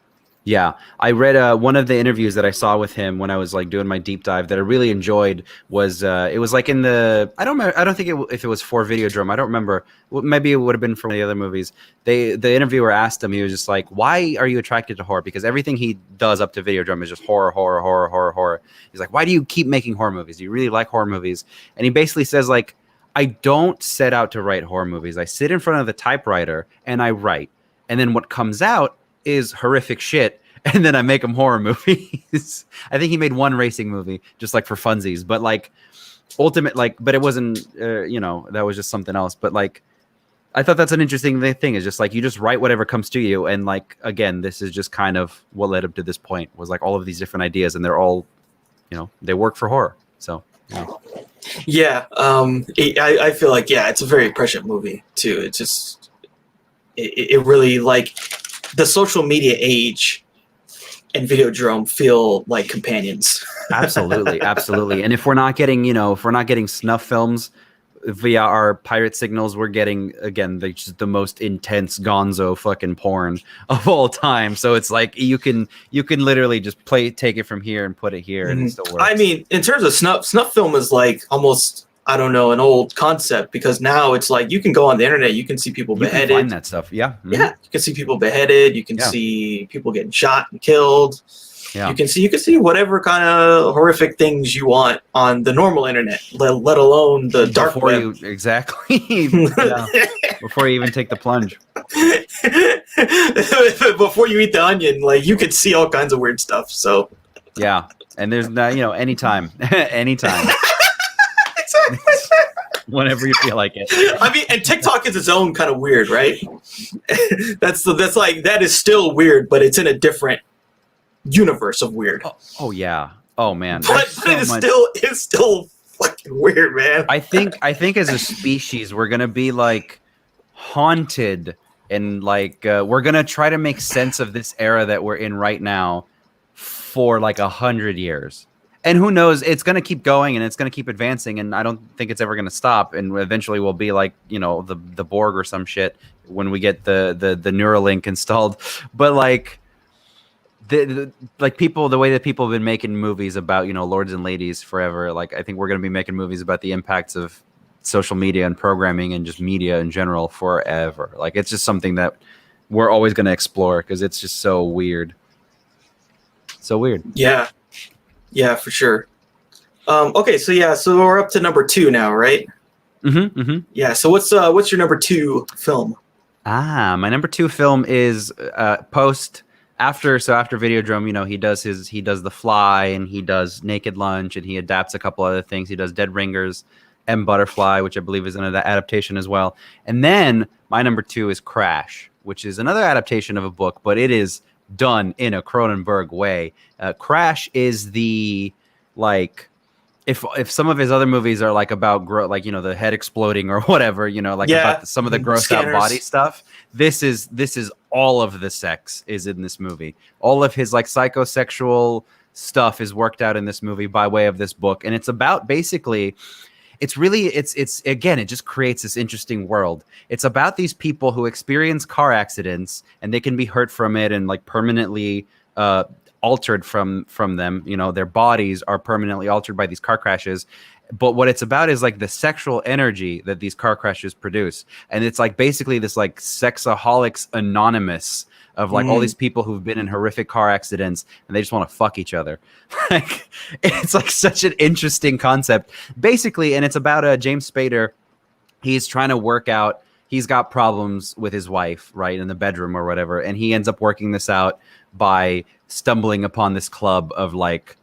Yeah, I read one of the interviews that I saw with him when I was like doing my deep dive that I really enjoyed was it was like in the I don't think if it was for Videodrome, I don't remember. Maybe it would have been from the other movies. The interviewer asked him, he was just like, "Why are you attracted to horror?" Because everything he does up to Videodrome is just horror. He's like, "Why do you keep making horror movies? Do you really like horror movies?" And he basically says like, "I don't set out to write horror movies. I sit in front of the typewriter and I write, and then what comes out is horrific shit, and then I make them horror movies." I think he made one racing movie just like for funsies, but like but it wasn't that was just something else. But like, I thought that's an interesting thing, is just like you just write whatever comes to you. And like, again, this is just kind of what led up to this point, was like all of these different ideas, and they're all, they work for horror. So I feel like it's a very prescient movie too. It's just it really, like, the social media age and Videodrome feel like companions. Absolutely. And if we're not getting snuff films via our pirate signals, we're getting again just the most intense gonzo fucking porn of all time. So it's like you can literally just take it from here and put it here, and it still works. I mean, in terms of snuff film is like almost, I don't know, an old concept, because now it's like you can go on the internet, you can see people beheaded. You can find that stuff, yeah. Mm-hmm. Yeah, you can see people beheaded. You can see people getting shot and killed. Yeah. You can see whatever kind of horrific things you want on the normal internet, let alone the dark web. Exactly. Before you even take the plunge. Before you eat the onion, like you could see all kinds of weird stuff. So yeah, and there's anytime. Exactly. Whenever you feel like it. I mean, and TikTok is its own kind of weird, right? that's like, that is still weird, but it's in a different universe of weird. Oh yeah. Oh man. But it's still fucking weird, man. I think as a species we're gonna be like haunted, and like we're gonna try to make sense of this era that we're in right now for like 100 years. And who knows, it's going to keep going and it's going to keep advancing, and I don't think it's ever going to stop, and eventually we'll be like, the Borg or some shit when we get the Neuralink installed. But like the way that people have been making movies about, lords and ladies forever, like I think we're going to be making movies about the impacts of social media and programming and just media in general forever. Like it's just something that we're always going to explore because it's just so weird. So weird. Yeah, for sure. Okay, so we're up to number 2 now, right? Mm-hmm. Mm-hmm. Yeah. So what's your number 2 film? My number 2 film is after Videodrome. He does The Fly, and he does Naked Lunch, and he adapts a couple other things. He does Dead Ringers, M Butterfly, which I believe is another adaptation as well. And then my number 2 is Crash, which is another adaptation of a book, but it is done in a Cronenberg way. Crash is the, like, if some of his other movies are like about the head exploding or whatever, about some of the gross out body stuff. This is all of the sex is in this movie. All of his like psychosexual stuff is worked out in this movie by way of this book, and it's about basically. It's again, it just creates this interesting world. It's about these people who experience car accidents, and they can be hurt from it and like permanently altered from them. Their bodies are permanently altered by these car crashes. But what it's about is like the sexual energy that these car crashes produce. And it's like basically this like Sexaholics Anonymous of like all these people who've been in horrific car accidents and they just want to fuck each other. Like it's like such an interesting concept basically. And it's about James Spader. He's trying to work out. He's got problems with his wife, right, in the bedroom or whatever. And he ends up working this out by stumbling upon this club of like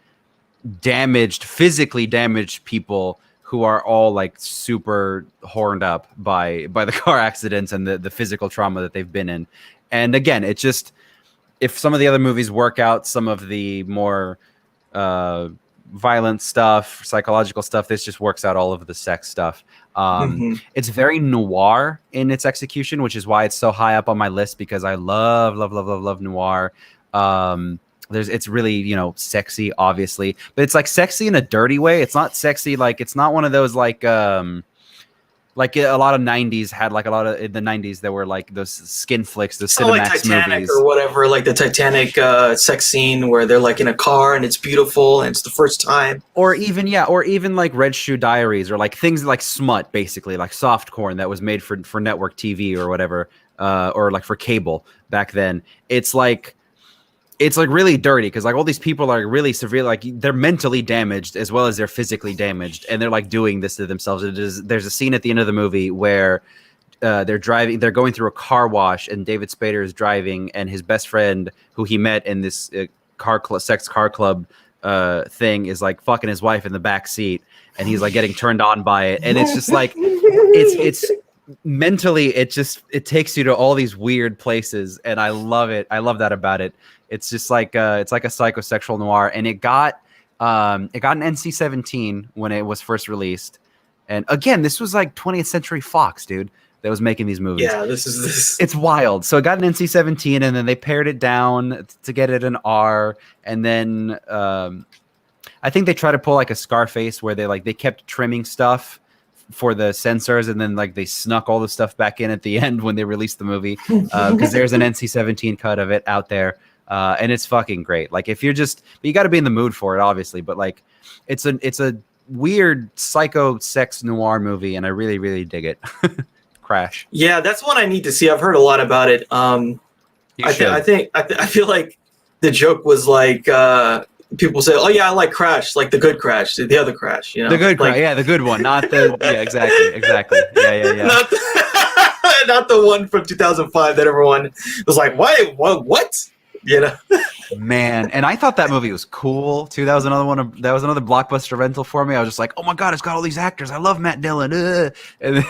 physically damaged people who are all like super horned up by the car accidents and the physical trauma that they've been in. And again, it's just, if some of the other movies work out some of the more violent stuff, psychological stuff, this just works out all of the sex stuff. It's very noir in its execution, which is why it's so high up on my list, because I love noir. It's really, sexy, obviously, but it's like sexy in a dirty way. It's not sexy. Like, it's not one of those like a lot of 90s had like a lot of in the 90s there were like those skin flicks, the Cinemax like Titanic movies or whatever, like the Titanic sex scene where they're like in a car and it's beautiful and it's the first time. Or even like Red Shoe Diaries, or like things like smut, basically like soft porn that was made for network TV or whatever, or like for cable back then. It's like really dirty because like all these people are really severe, like they're mentally damaged as well as they're physically damaged, and they're like doing this to themselves. There's a scene at the end of the movie where they're going through a car wash, and David Spader is driving, and his best friend who he met in this sex car club thing is like fucking his wife in the back seat, and he's like getting turned on by it, and it's just like it's mentally it takes you to all these weird places, and I love it. I love that about it. It's just like it's like a psychosexual noir, and it got an NC-17 when it was first released. And again, this was like 20th Century Fox, dude, that was making these movies. Yeah, this. It's wild. So it got an NC-17, and then they pared it down to get it an R, and then I think they tried to pull like a Scarface where they kept trimming stuff for the censors, and then like they snuck all the stuff back in at the end when they released the movie, because there's an NC-17 cut of it out there, and it's fucking great. Like if you're just, but you got to be in the mood for it, obviously. But like, it's a weird psycho sex noir movie, and I really really dig it. Crash. Yeah, that's one I need to see. I've heard a lot about it. I feel like the joke was like people say, "Oh yeah, I like Crash, like the good Crash, the other Crash." You know, the good like, Crash, yeah, the good one, not the yeah, exactly, yeah. Not the one from 2005 that everyone was like, "Why? What?" You know. Man, and I thought that movie was cool too. That was another one. That was another blockbuster rental for me. I was just like, "Oh my god, it's got all these actors. I love Matt Dillon." And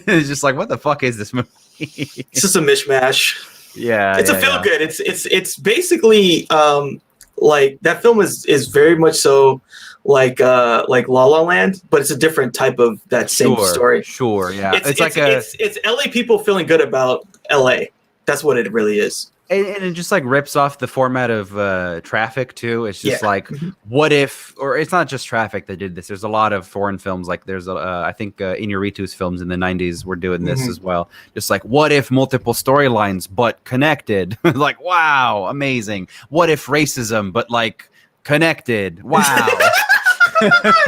it's just like, what the fuck is this movie? It's just a mishmash. Yeah, it's a feel good. It's basically like that film is very much so like La La Land, but it's a different type of that same story. Sure, yeah. It's LA people feeling good about LA. That's what it really is. And it just like rips off the format of Traffic too. It's just like, what if, or it's not just Traffic that did this. There's a lot of foreign films. Like there's I think Iñárritu's films in the 90s were doing this as well. Just like, what if multiple storylines but connected? Like, wow, amazing. What if racism but like connected? Wow.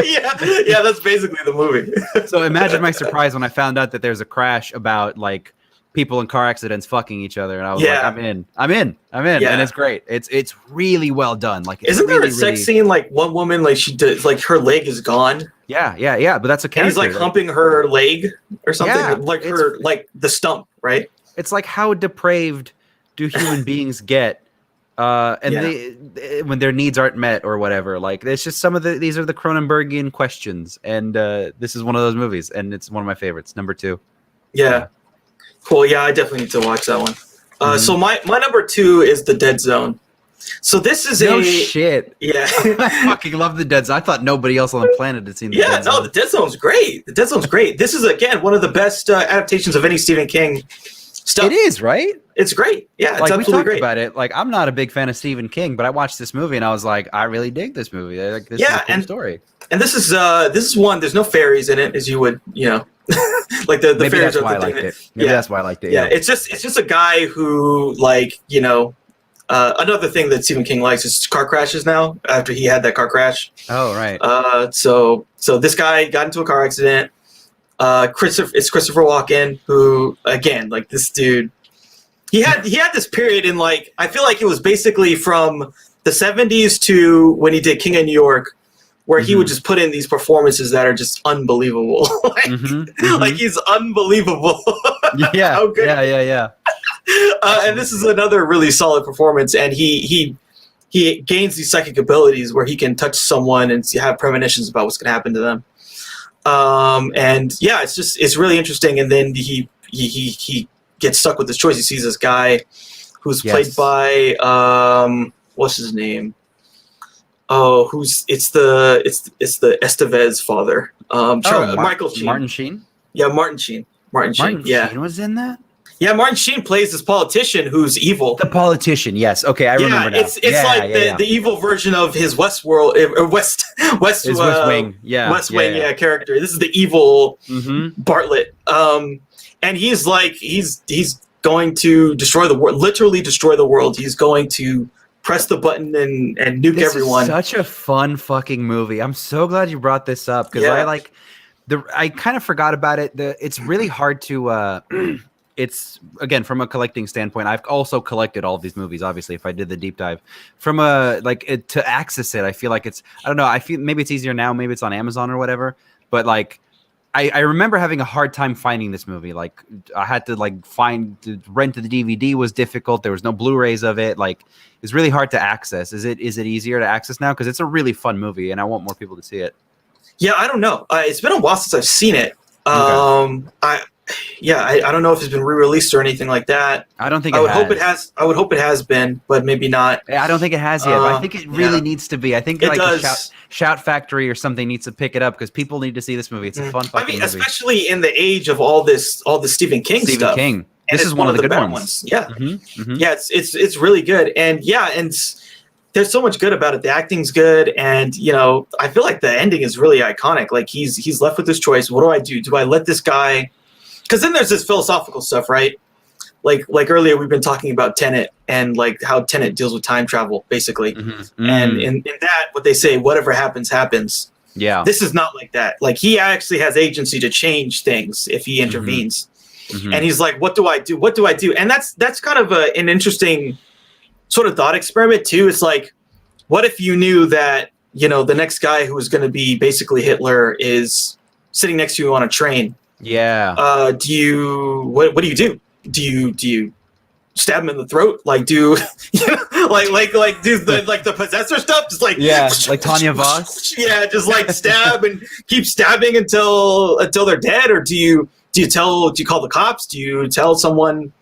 yeah, that's basically the movie. So imagine my surprise when I found out that there's a Crash about like people in car accidents fucking each other, and I was like, I'm in, and it's great. It's really well done. Like, isn't there a sex scene like one woman like she does like her leg is gone? Yeah. But that's a character. And he's like humping her leg or something, like her like the stump, right? It's like, how depraved do human beings get? They when their needs aren't met or whatever. Like, it's just these are the Cronenbergian questions, and this is one of those movies, and it's one of my favorites. Number 2. Yeah. Cool. Yeah, I definitely need to watch that one. So my number 2 is The Dead Zone. So this is no shit. Yeah. I fucking love The Dead Zone. I thought nobody else on the planet had seen The Dead Zone. Yeah, no, The Dead Zone's great. The Dead Zone's great. This is, again, one of the best adaptations of any Stephen King stuff. It is, right? It's great. Yeah, it's like, absolutely great. We talked about it. Like, I'm not a big fan of Stephen King, but I watched this movie and I was like, I really dig this movie. Like, this is a cool story. And this is one. There's no fairies in it, as you would, like the Maybe fairies. That's why I liked it. Maybe that's why I liked it. Yeah, it's just a guy who, like, another thing that Stephen King likes is car crashes now, after he had that car crash. Oh, right. So this guy got into a car accident. It's Christopher Walken, who, again, like, this dude, he had this period in, like, I feel like it was basically from the 70s to when he did King of New York, where he would just put in these performances that are just unbelievable. Like he's unbelievable. Yeah. How good. Yeah. And this is another really solid performance. And he gains these psychic abilities where he can touch someone and have premonitions about what's going to happen to them. And yeah, it's really interesting. And then he gets stuck with this choice. He sees this guy who's played by what's his name? Oh, it's the Estevez father. Michael Sheen. Martin Sheen? Yeah, Martin Sheen. Martin Sheen was in that? Yeah, Martin Sheen plays this politician who's evil. The politician, yes. Okay, I remember now. It's the evil version of his Westworld, West Wing. Yeah. West Wing, character. This is the evil Bartlett. And he's going to destroy the world, literally destroy the world. He's going to press the button and nuke everyone. Is such a fun fucking movie. I'm so glad you brought this up, because I kind of forgot about it. It's really hard to it's, again, from a collecting standpoint, I've also collected all of these movies, obviously, if I did the deep dive. From to access it, I feel like it's, I don't know, I feel maybe it's easier now, maybe it's on Amazon or whatever, but like I remember having a hard time finding this movie. Like, I had to rent the DVD was difficult. There was no Blu-rays of it. Like, it's really hard to access. Is it easier to access now? Because it's a really fun movie, and I want more people to see it. Yeah, I don't know. It's been a while since I've seen it. Okay. I don't know if it's been re-released or anything like that. I don't think I would hope it has. I would hope it has been, but maybe not. I don't think it has yet. But I think it really needs to be. I think it like does. Shout Factory or something needs to pick it up, because people need to see this movie. It's a fun fucking movie. Especially in the age of all the Stephen King stuff. Stephen King. This is one of the good ones. Yeah. Yeah, it's really good. And there's so much good about it. The acting's good, and I feel like the ending is really iconic. Like he's left with this choice. What do I do? Do I let this guy? Because then there's this philosophical stuff, right? Like earlier we've been talking about Tenet and like how Tenet deals with time travel, basically. And in that, what they say, whatever happens, happens. Yeah. This is not like that. Like he actually has agency to change things if he intervenes. And he's like, what do I do? What do I do? And that's kind of an interesting sort of thought experiment too. It's like, what if you knew that, the next guy who was going to be basically Hitler is sitting next to you on a train? Yeah. What do you do? Do you stab him in the throat? Like do like do the Possessor stuff? Just like like Tanya Voss. Yeah, just like stab and keep stabbing until they're dead, or do you call the cops? Do you tell someone?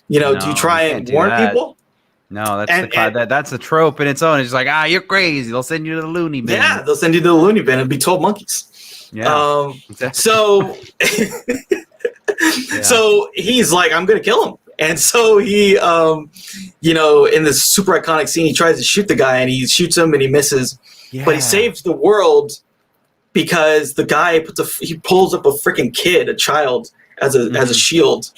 Do you try and warn people? No, that's a trope in its own. It's just like, you're crazy. They'll send you to the loony bin. Yeah, they'll send you to the loony bin. It'll be 12 monkeys. Yeah. Exactly. So. So he's like, I'm gonna kill him, and so he, in this super iconic scene, he tries to shoot the guy, and he shoots him, and he misses, but he saves the world because the guy he pulls up a freaking kid, a child, as a shield,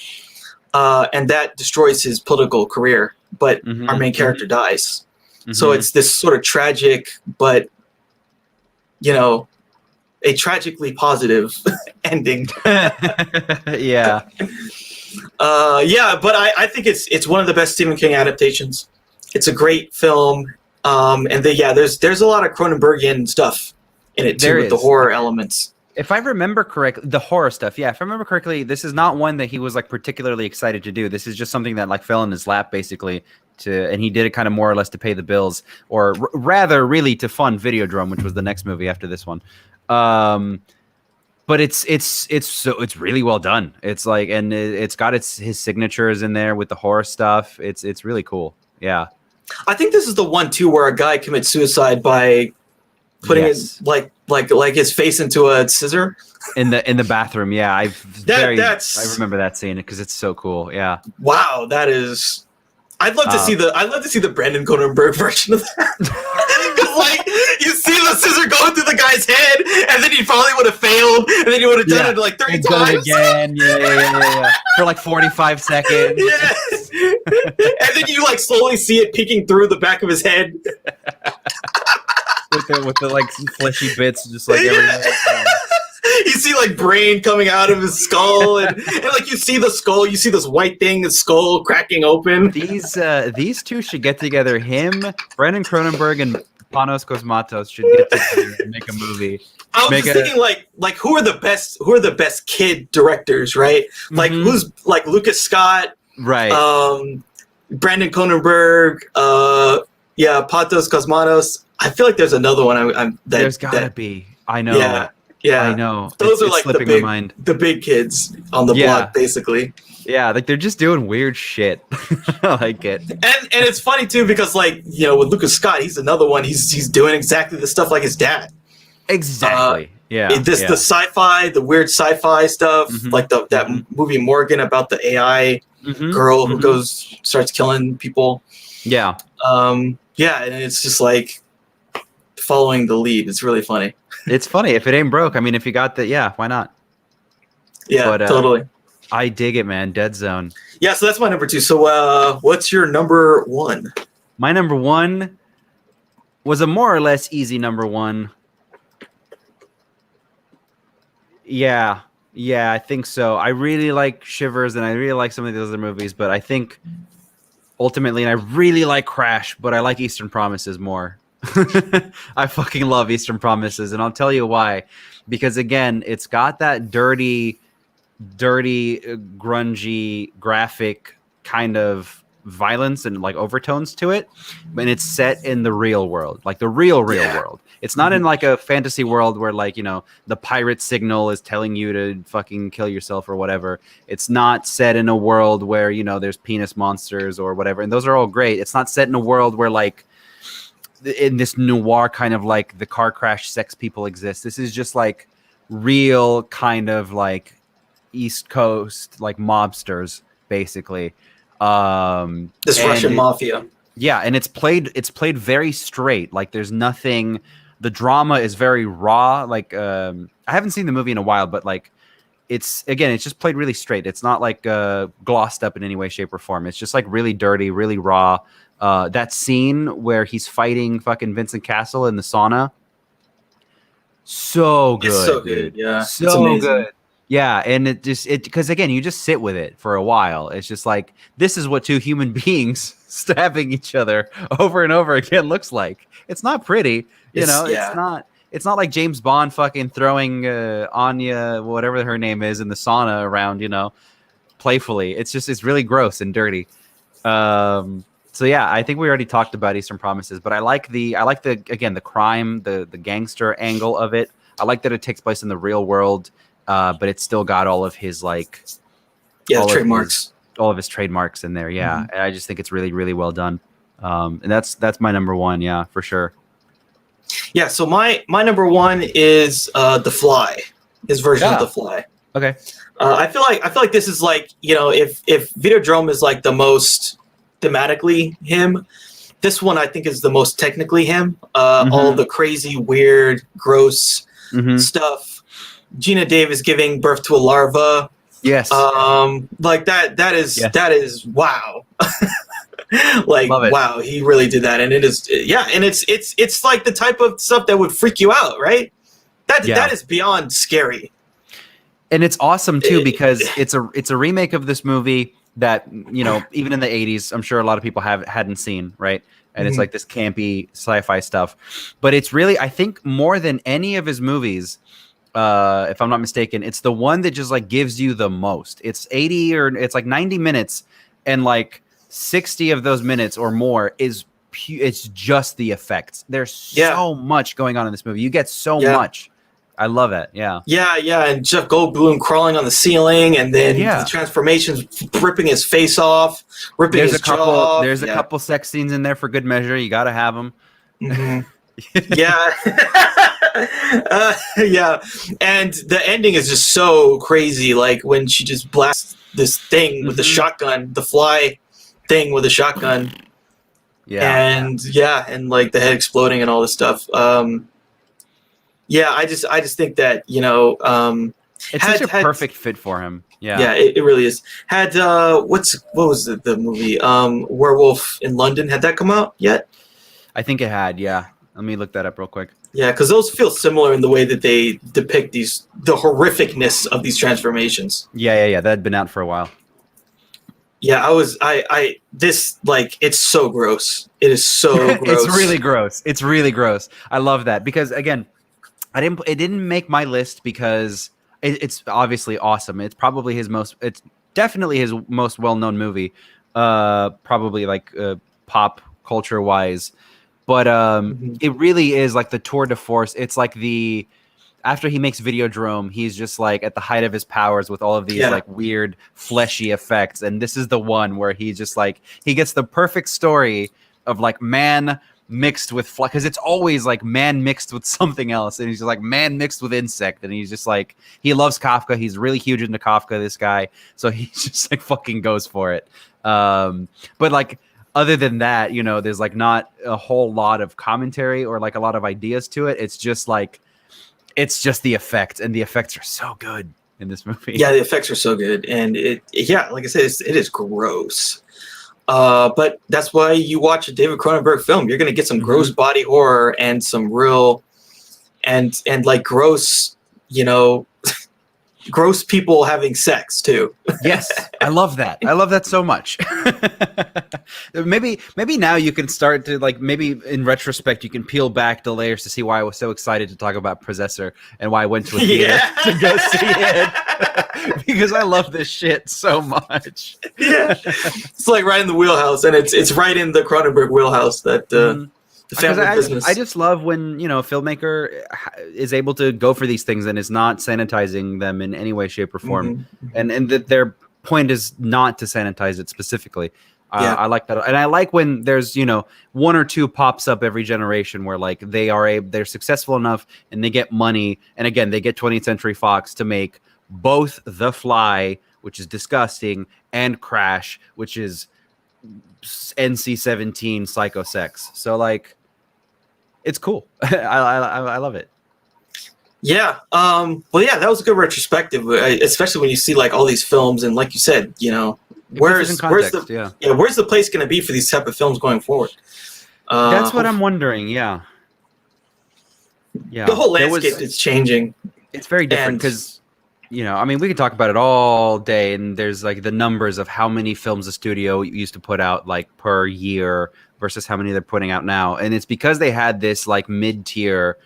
and that destroys his political career. But our main character dies, so it's this sort of tragic, but a tragically positive ending. Yeah. But I think it's one of the best Stephen King adaptations. It's a great film. There's a lot of Cronenbergian stuff in it too, with the horror elements. If I remember correctly, the horror stuff, if I remember correctly, this is not one that he was like particularly excited to do. This is just something that like fell in his lap basically and he did it kind of more or less to pay the bills, or rather really to fund Videodrome, which was the next movie after this one. But it's really well done. It's like, and it's got his signatures in there with the horror stuff. It's really cool. Yeah. I think this is the one too where a guy commits suicide by putting his like his face into a scissor in the bathroom. Yeah, I remember that scene because it's so cool. Yeah. Wow, that is. I'd love to see the Brandon Cronenberg version of that. Because like you see the scissor going through the guy's head, and then he probably would have failed, and then he would have done it like 30 times again. Yeah. For like 45 seconds. Yes. And then you like slowly see it peeking through the back of his head. with the like fleshy bits, just like everything. You see like brain coming out of his skull, and like you see the skull, you see this white thing, the skull cracking open. These two should get together. Him, Brandon Cronenberg, and Panos Cosmatos should get together and make a movie. I was just thinking like who are the best kid directors, right? Like who's like Lucas Scott, right? Brandon Cronenberg, Panos Cosmatos. I feel like there's another one. There's gotta be. I know. Yeah, I know. Those are like the big kids on the block, basically. Yeah, like they're just doing weird shit. I like it. And it's funny too because like with Lucas Scott, he's another one. He's doing exactly the stuff like his dad. Exactly. The sci-fi, the weird sci-fi stuff, like that movie Morgan about the AI girl who starts killing people. Yeah. And it's just like following the lead. It's really funny. It's funny. If it ain't broke, I mean, if you got why not? Yeah, but, totally. I dig it, man. Dead Zone. Yeah, so that's my number 2. So what's your number 1? My number 1 was a more or less easy number 1. Yeah, I think so. I really like Shivers, and I really like some of the other movies, but I think ultimately, and I really like Crash, but I like Eastern Promises more. I fucking love Eastern Promises, and I'll tell you why. Because again, it's got that dirty, grungy, graphic kind of violence and like overtones to it, and it's set in the real world, like the real world. It's not in like a fantasy world where like the pirate signal is telling you to fucking kill yourself or whatever. It's not set in a world where there's penis monsters or whatever, and those are all great. It's not set in a world where like in this noir kind of like the car crash sex people exist. This is just like real kind of like East Coast like mobsters basically. This Russian mafia. Yeah, and it's played very straight. Like there's nothing. The drama is very raw. Like I haven't seen the movie in a while, but like it's just played really straight. It's not like glossed up in any way, shape, or form. It's just like really dirty, really raw. That scene where he's fighting fucking Vincent Castle in the sauna, so good, It's so dude. good. Yeah, So it's amazing. good. Yeah, and it because again, you just sit with it for a while. It's just like this is what two human beings stabbing each other over and over again looks like. It's not pretty, It's not like James Bond fucking throwing Anya, whatever her name is, in the sauna around, playfully. It's really gross and dirty. So yeah, I think we already talked about Eastern Promises, but I like the again the crime, the gangster angle of it. I like that it takes place in the real world. But it's still got all of his trademarks, all of his trademarks in there. Yeah, and I just think it's really, really well done. And that's my number one. Yeah, for sure. Yeah. So my number one is The Fly, his version of The Fly. Okay. I feel like this is like, if Videodrome is like the most thematically him, this one I think is the most technically him. All the crazy, weird, gross stuff. Gina Davis giving birth to a larva. Yes. Like that is wow. Like wow, he really did that, and it is and it's like the type of stuff that would freak you out, right? That is beyond scary. And it's awesome too because it's a remake of this movie that, even in the 80s, I'm sure a lot of people hadn't seen, right? And it's like this campy sci-fi stuff. But it's really, I think, more than any of his movies, if I'm not mistaken, it's the one that just like gives you the most. It's 80 or it's like 90 minutes, and like 60 of those minutes or more it's just the effects. There's so much going on in this movie. You get so much. I love it. Yeah. Yeah. And Jeff Goldblum crawling on the ceiling, and then the transformations ripping his face off, ripping his jaw off. There's a couple sex scenes in there for good measure. You got to have them. Yeah. Yeah. And the ending is just so crazy. Like when she just blasts this thing with the shotgun, the Fly thing with a shotgun. Yeah. And like the head exploding and all this stuff. I just think that, it's such a perfect fit for him. Yeah. Yeah, it really is. Had what was the movie? Werewolf in London, had that come out yet? I think it had, yeah. Let me look that up real quick. Yeah, because those feel similar in the way that they depict the horrificness of these transformations. Yeah. That had been out for a while. Yeah, it's so gross. It is so gross. It's really gross. I love that because again, it didn't make my list because it's obviously awesome. It's definitely his most well-known movie, probably like pop culture wise. But it really is like the tour de force. It's like after he makes Videodrome, he's just like at the height of his powers with all of these like weird fleshy effects. And this is the one where he just like, he gets the perfect story of like man mixed with because it's always like man mixed with something else. And he's just like man mixed with insect. And he's just like, he loves Kafka. He's really huge into Kafka, this guy. So he just like fucking goes for it. But like, other than that, there's like not a whole lot of commentary or like a lot of ideas to it. It's just like, it's just the effects, and the effects are so good in this movie. Yeah, the effects are so good, and like I said, it is gross. But that's why you watch a David Cronenberg film. You're gonna get some gross body horror and some real, and like gross, gross people having sex too. Yes, I love that. I love that so much. Maybe now you can start to like, maybe in retrospect you can peel back the layers to see why I was so excited to talk about Possessor and why I went to a theater to go see it. Because I love this shit so much. Yeah, it's like right in the wheelhouse, and it's right in the Cronenberg wheelhouse that. The family business. I just love when a filmmaker is able to go for these things and is not sanitizing them in any way, shape, or form, and that their point is not to sanitize it specifically. I like that, and I like when there's one or two pops up every generation where like they're successful enough and they get money, and again they get 20th Century Fox to make both The Fly, which is disgusting, and Crash, which is NC-17 psycho sex. So like, it's cool. I love it. Yeah. Well, yeah, that was a good retrospective, especially when you see like all these films and like you said, you know, where's the place going to be for these type of films going forward? That's what I'm wondering. Yeah. The whole landscape is changing. It's very different because, you know, I mean, we could talk about it all day, and there's like the numbers of how many films a studio used to put out like per year versus how many they're putting out now. And it's because they had this like mid-tier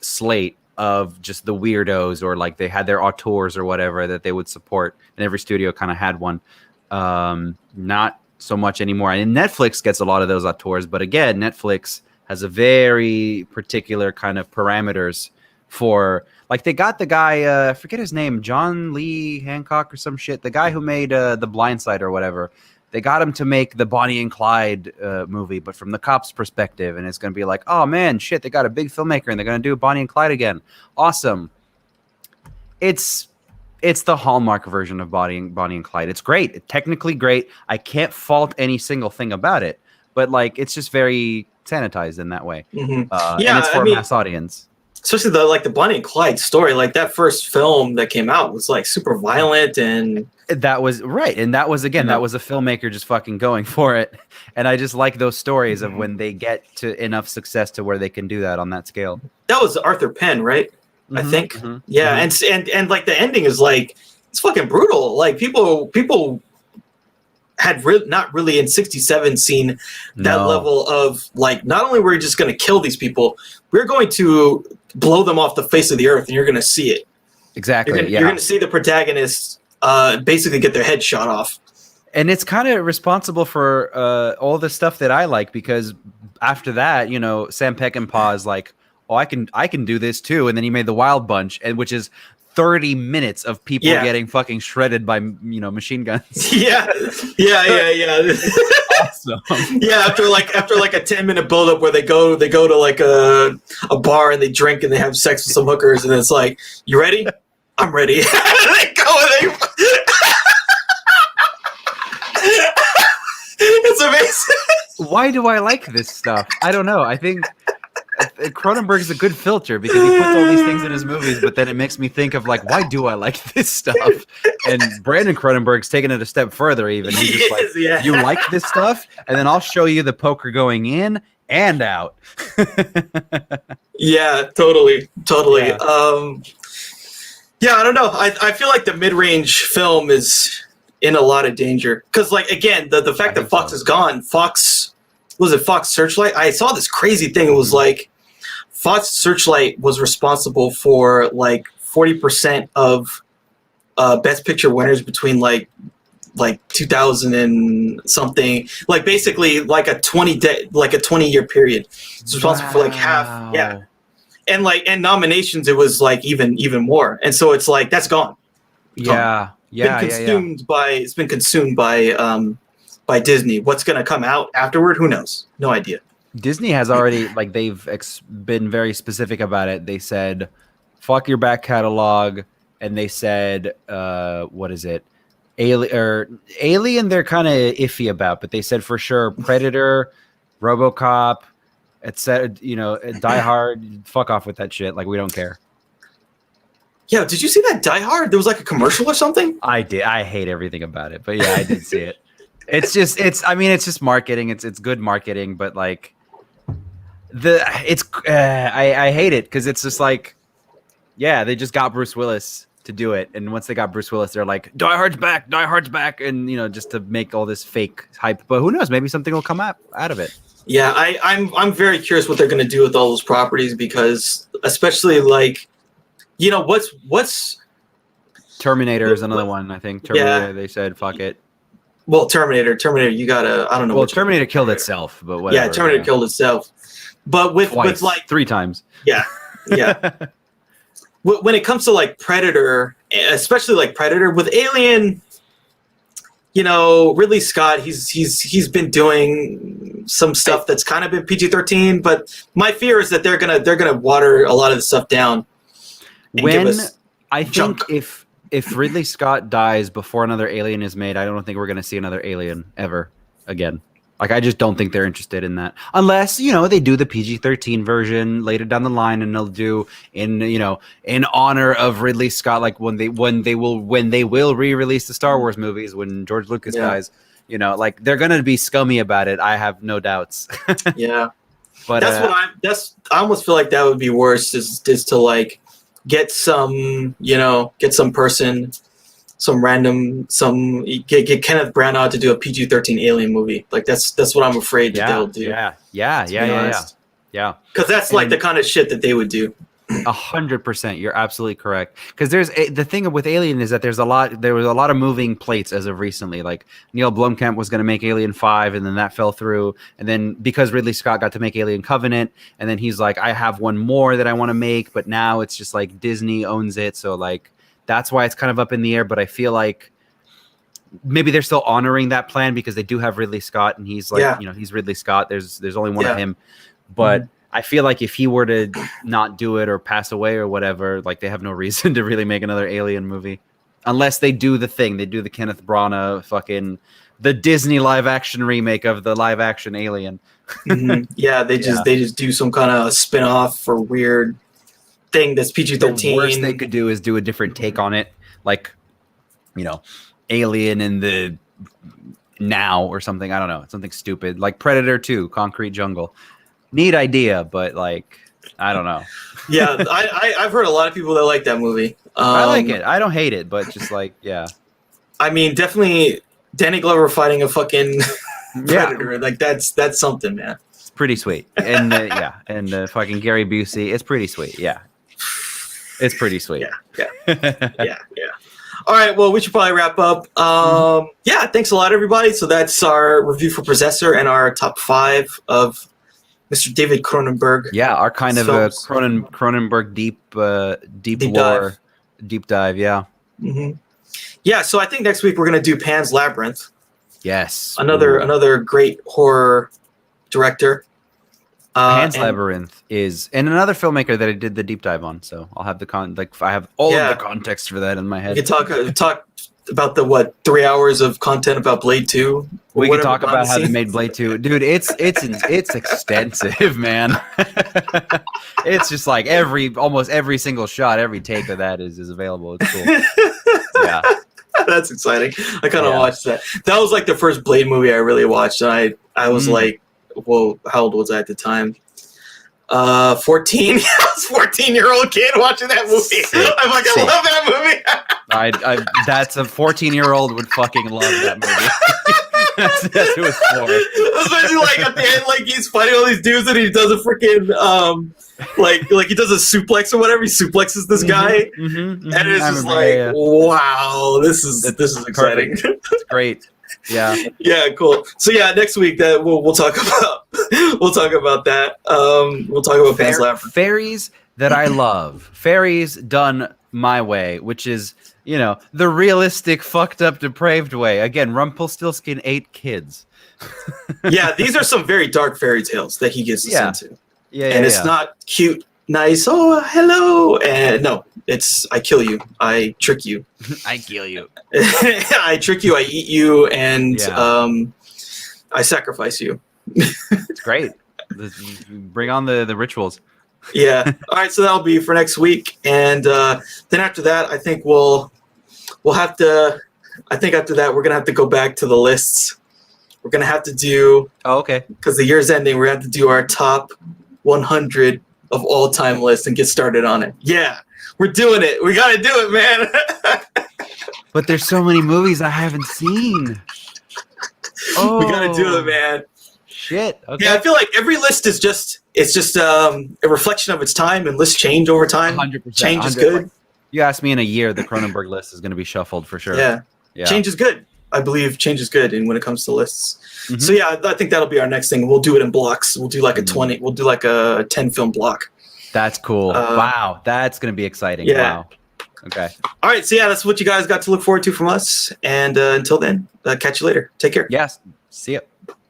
slate of just the weirdos, or like they had their auteurs or whatever that they would support, and every studio kind of had one. Not so much anymore. And Netflix gets a lot of those auteurs, but again, Netflix has a very particular kind of parameters for, like, they got the guy, I forget his name, John Lee Hancock or some shit, the guy who made The Blind Side or whatever. They got him to make the Bonnie and Clyde movie, but from the cops' perspective, and it's going to be like, oh man, shit, they got a big filmmaker and they're going to do Bonnie and Clyde again. Awesome. It's the Hallmark version of Bonnie and Clyde. It's great. It's technically great. I can't fault any single thing about it, but like, it's just very sanitized in that way. Mm-hmm. And it's for a mass audience. Especially the Bonnie and Clyde story, like that first film that came out was like super violent, and that was right. And that was, again, that was a filmmaker just fucking going for it. And I just like those stories of when they get to enough success to where they can do that on that scale. That was Arthur Penn, right? Mm-hmm, I think. Mm-hmm, yeah. Mm-hmm. And like the ending is like, it's fucking brutal. Like people had not really in 67 seen that level of like, not only were we just going to kill these people, we're going to blow them off the face of the earth, and you're going to see it. Exactly. You're going to see the protagonists basically get their head shot off. And it's kind of responsible for all the stuff that I like, because after that, you know, Sam Peckinpah is like, oh, I can do this too. And then he made The Wild Bunch, and which is 30 minutes of people getting fucking shredded by, you know, machine guns. Yeah. Awesome. Yeah, after like a 10-minute buildup where they go to like a bar and they drink and they have sex with some hookers, and it's like, you ready? I'm ready. They go and it's amazing. Why do I like this stuff? I don't know. I think Cronenberg is a good filter because he puts all these things in his movies, but then it makes me think of like, why do I like this stuff? And Brandon Cronenberg's taking it a step further. Even he's just like, you like this stuff, and then I'll show you the poker going in and out. Yeah, totally. Yeah, I don't know. I feel like the mid-range film is in a lot of danger because, like, again, the fact that Fox is gone. Fox Searchlight? I saw this crazy thing. It was like Fox Searchlight was responsible for like 40% of Best Picture winners between like 2000 and something. Like basically like a 20-year period. It's responsible for like half. Yeah. And nominations, it was like even more. And so it's like that's gone. It's been consumed by Disney. What's going to come out afterward? Who knows? No idea. Disney has already, like, they've been very specific about it. They said, fuck your back catalog. And they said, what is it? Alien, they're kind of iffy about, but they said for sure Predator, RoboCop, etc. You know, Die Hard, fuck off with that shit. Like, we don't care. Yeah, did you see that Die Hard? There was like a commercial or something? I did. I hate everything about it, but yeah, I did see it. It's just marketing. It's good marketing, but like I hate it because it's just like, yeah, they just got Bruce Willis to do it, and once they got Bruce Willis, they're like, Die Hard's back, and you know, just to make all this fake hype. But who knows? Maybe something will come out of it. Yeah, I'm very curious what they're going to do with all those properties, because especially like, you know, what's Terminator is another one. I think Terminator. They said fuck it. Well, Terminator, you gotta, I don't know. Well, Terminator killed itself, but whatever. Yeah, Terminator killed itself. But with like 3 times. Yeah. When it comes to like Predator, especially like Predator, with Alien, you know, Ridley Scott, he's been doing some stuff that's kind of been PG-13, but my fear is that they're gonna water a lot of the stuff down. When I think if Ridley Scott dies before another Alien is made, I don't think we're going to see another Alien ever. again. Like, I just don't think they're interested in that, unless, you know, they do the PG-13 version later down the line, and they'll do in honor of Ridley Scott, like when they will re-release the Star Wars movies when George Lucas dies, you know, like they're gonna be scummy about it. I have no doubts. Yeah, but I almost feel like that would be worse is to like get some person. Get Kenneth Branagh to do a PG-13 alien movie. Like that's what I'm afraid that they'll do. Yeah. Because that's like the kind of shit that they would do. 100%. You're absolutely correct. Because the thing with Alien is that there was a lot of moving plates as of recently. Like Neil Blomkamp was going to make Alien 5, and then that fell through. And then because Ridley Scott got to make Alien Covenant, and then he's like, I have one more that I want to make, but now it's just like Disney owns it. So like, that's why it's kind of up in the air, but I feel like maybe they're still honoring that plan because they do have Ridley Scott, and he's like, he's Ridley Scott. There's only one of him, but I feel like if he were to not do it or pass away or whatever, like they have no reason to really make another Alien movie, unless they do the thing. They do the Kenneth Branagh the Disney live action remake of the live action Alien. Yeah, they just do some kind of spin off for weird thing that's PG-13. The worst they could do is do a different take on it, like, you know, Alien in the now or something. I don't know, something stupid like Predator 2, Concrete Jungle. Neat idea, but like, I don't know. Yeah, I've heard a lot of people that like that movie. I like it. I don't hate it, but just like, yeah. I mean, definitely Danny Glover fighting a fucking predator. Like that's something, man. It's pretty sweet. And and fucking Gary Busey. It's pretty sweet. Yeah. It's pretty sweet. Yeah. All right, well, we should probably wrap up. Yeah, thanks a lot, everybody. So that's our review for Possessor and our top 5 of Mr. David Cronenberg. Yeah, our kind of a Cronenberg deep lore, deep dive. Yeah. Mm-hmm. Yeah, so I think next week we're gonna do Pan's Labyrinth. Yes. Another great horror director. Pan's Labyrinth is, and another filmmaker that I did the deep dive on. So I'll have I have all of the context for that in my head. You can talk about the 3 hours of content about Blade 2. We can talk about how they made Blade 2. Dude, it's extensive, man. It's just like almost every single shot, every take of that is available. It's cool. Yeah. That's exciting. I kind of watched that. That was like the first Blade movie I really watched, and I was like, well, how old was I at the time? 14. I was a 14-year-old kid watching that movie. I fucking love that movie. That's a 14-year-old would fucking love that movie. that's who it's for. Especially like at the end, like he's fighting all these dudes and he does a freaking like he does a suplex or whatever. He suplexes this guy, and it's just like, wow, this is exciting. It's great. Yeah. Yeah. Cool. So yeah, next week that we'll talk about that. We'll talk about Pan's Labyrinth. Fairies that I love. Fairies done my way, which is, you know, the realistic, fucked up, depraved way. Again, Rumpelstiltskin ate kids. Yeah, these are some very dark fairy tales that he gets us into. And it's not cute, nice. Oh, hello. And no, it's I kill you. I trick you. I kill you. I trick you. I eat you, and I sacrifice you. It's great. Bring on the rituals. Yeah. All right. So that'll be for next week, and then after that, I think we'll have to. I think after that, we're gonna have to go back to the lists. We're gonna have to do. Oh, okay. Because the year's ending, we're gonna have to do our top 100 of all time list and get started on it. Yeah, we're doing it. We gotta do it, man. But there's so many movies I haven't seen. Oh, we gotta do it, man. Shit. Okay. Yeah, I feel like every list is just a reflection of its time, and lists change over time. 100%. Change is good. You ask me in a year, the Cronenberg list is going to be shuffled for sure. Yeah. Change is good. I believe change is good, and when it comes to lists. Mm-hmm. So yeah, I think that'll be our next thing. We'll do it in blocks. We'll do like a 20. We'll do like a 10 film block. That's cool. Wow, that's going to be exciting. Yeah. Wow. Okay. All right. So yeah, that's what you guys got to look forward to from us. And until then, catch you later. Take care. Yes. See ya.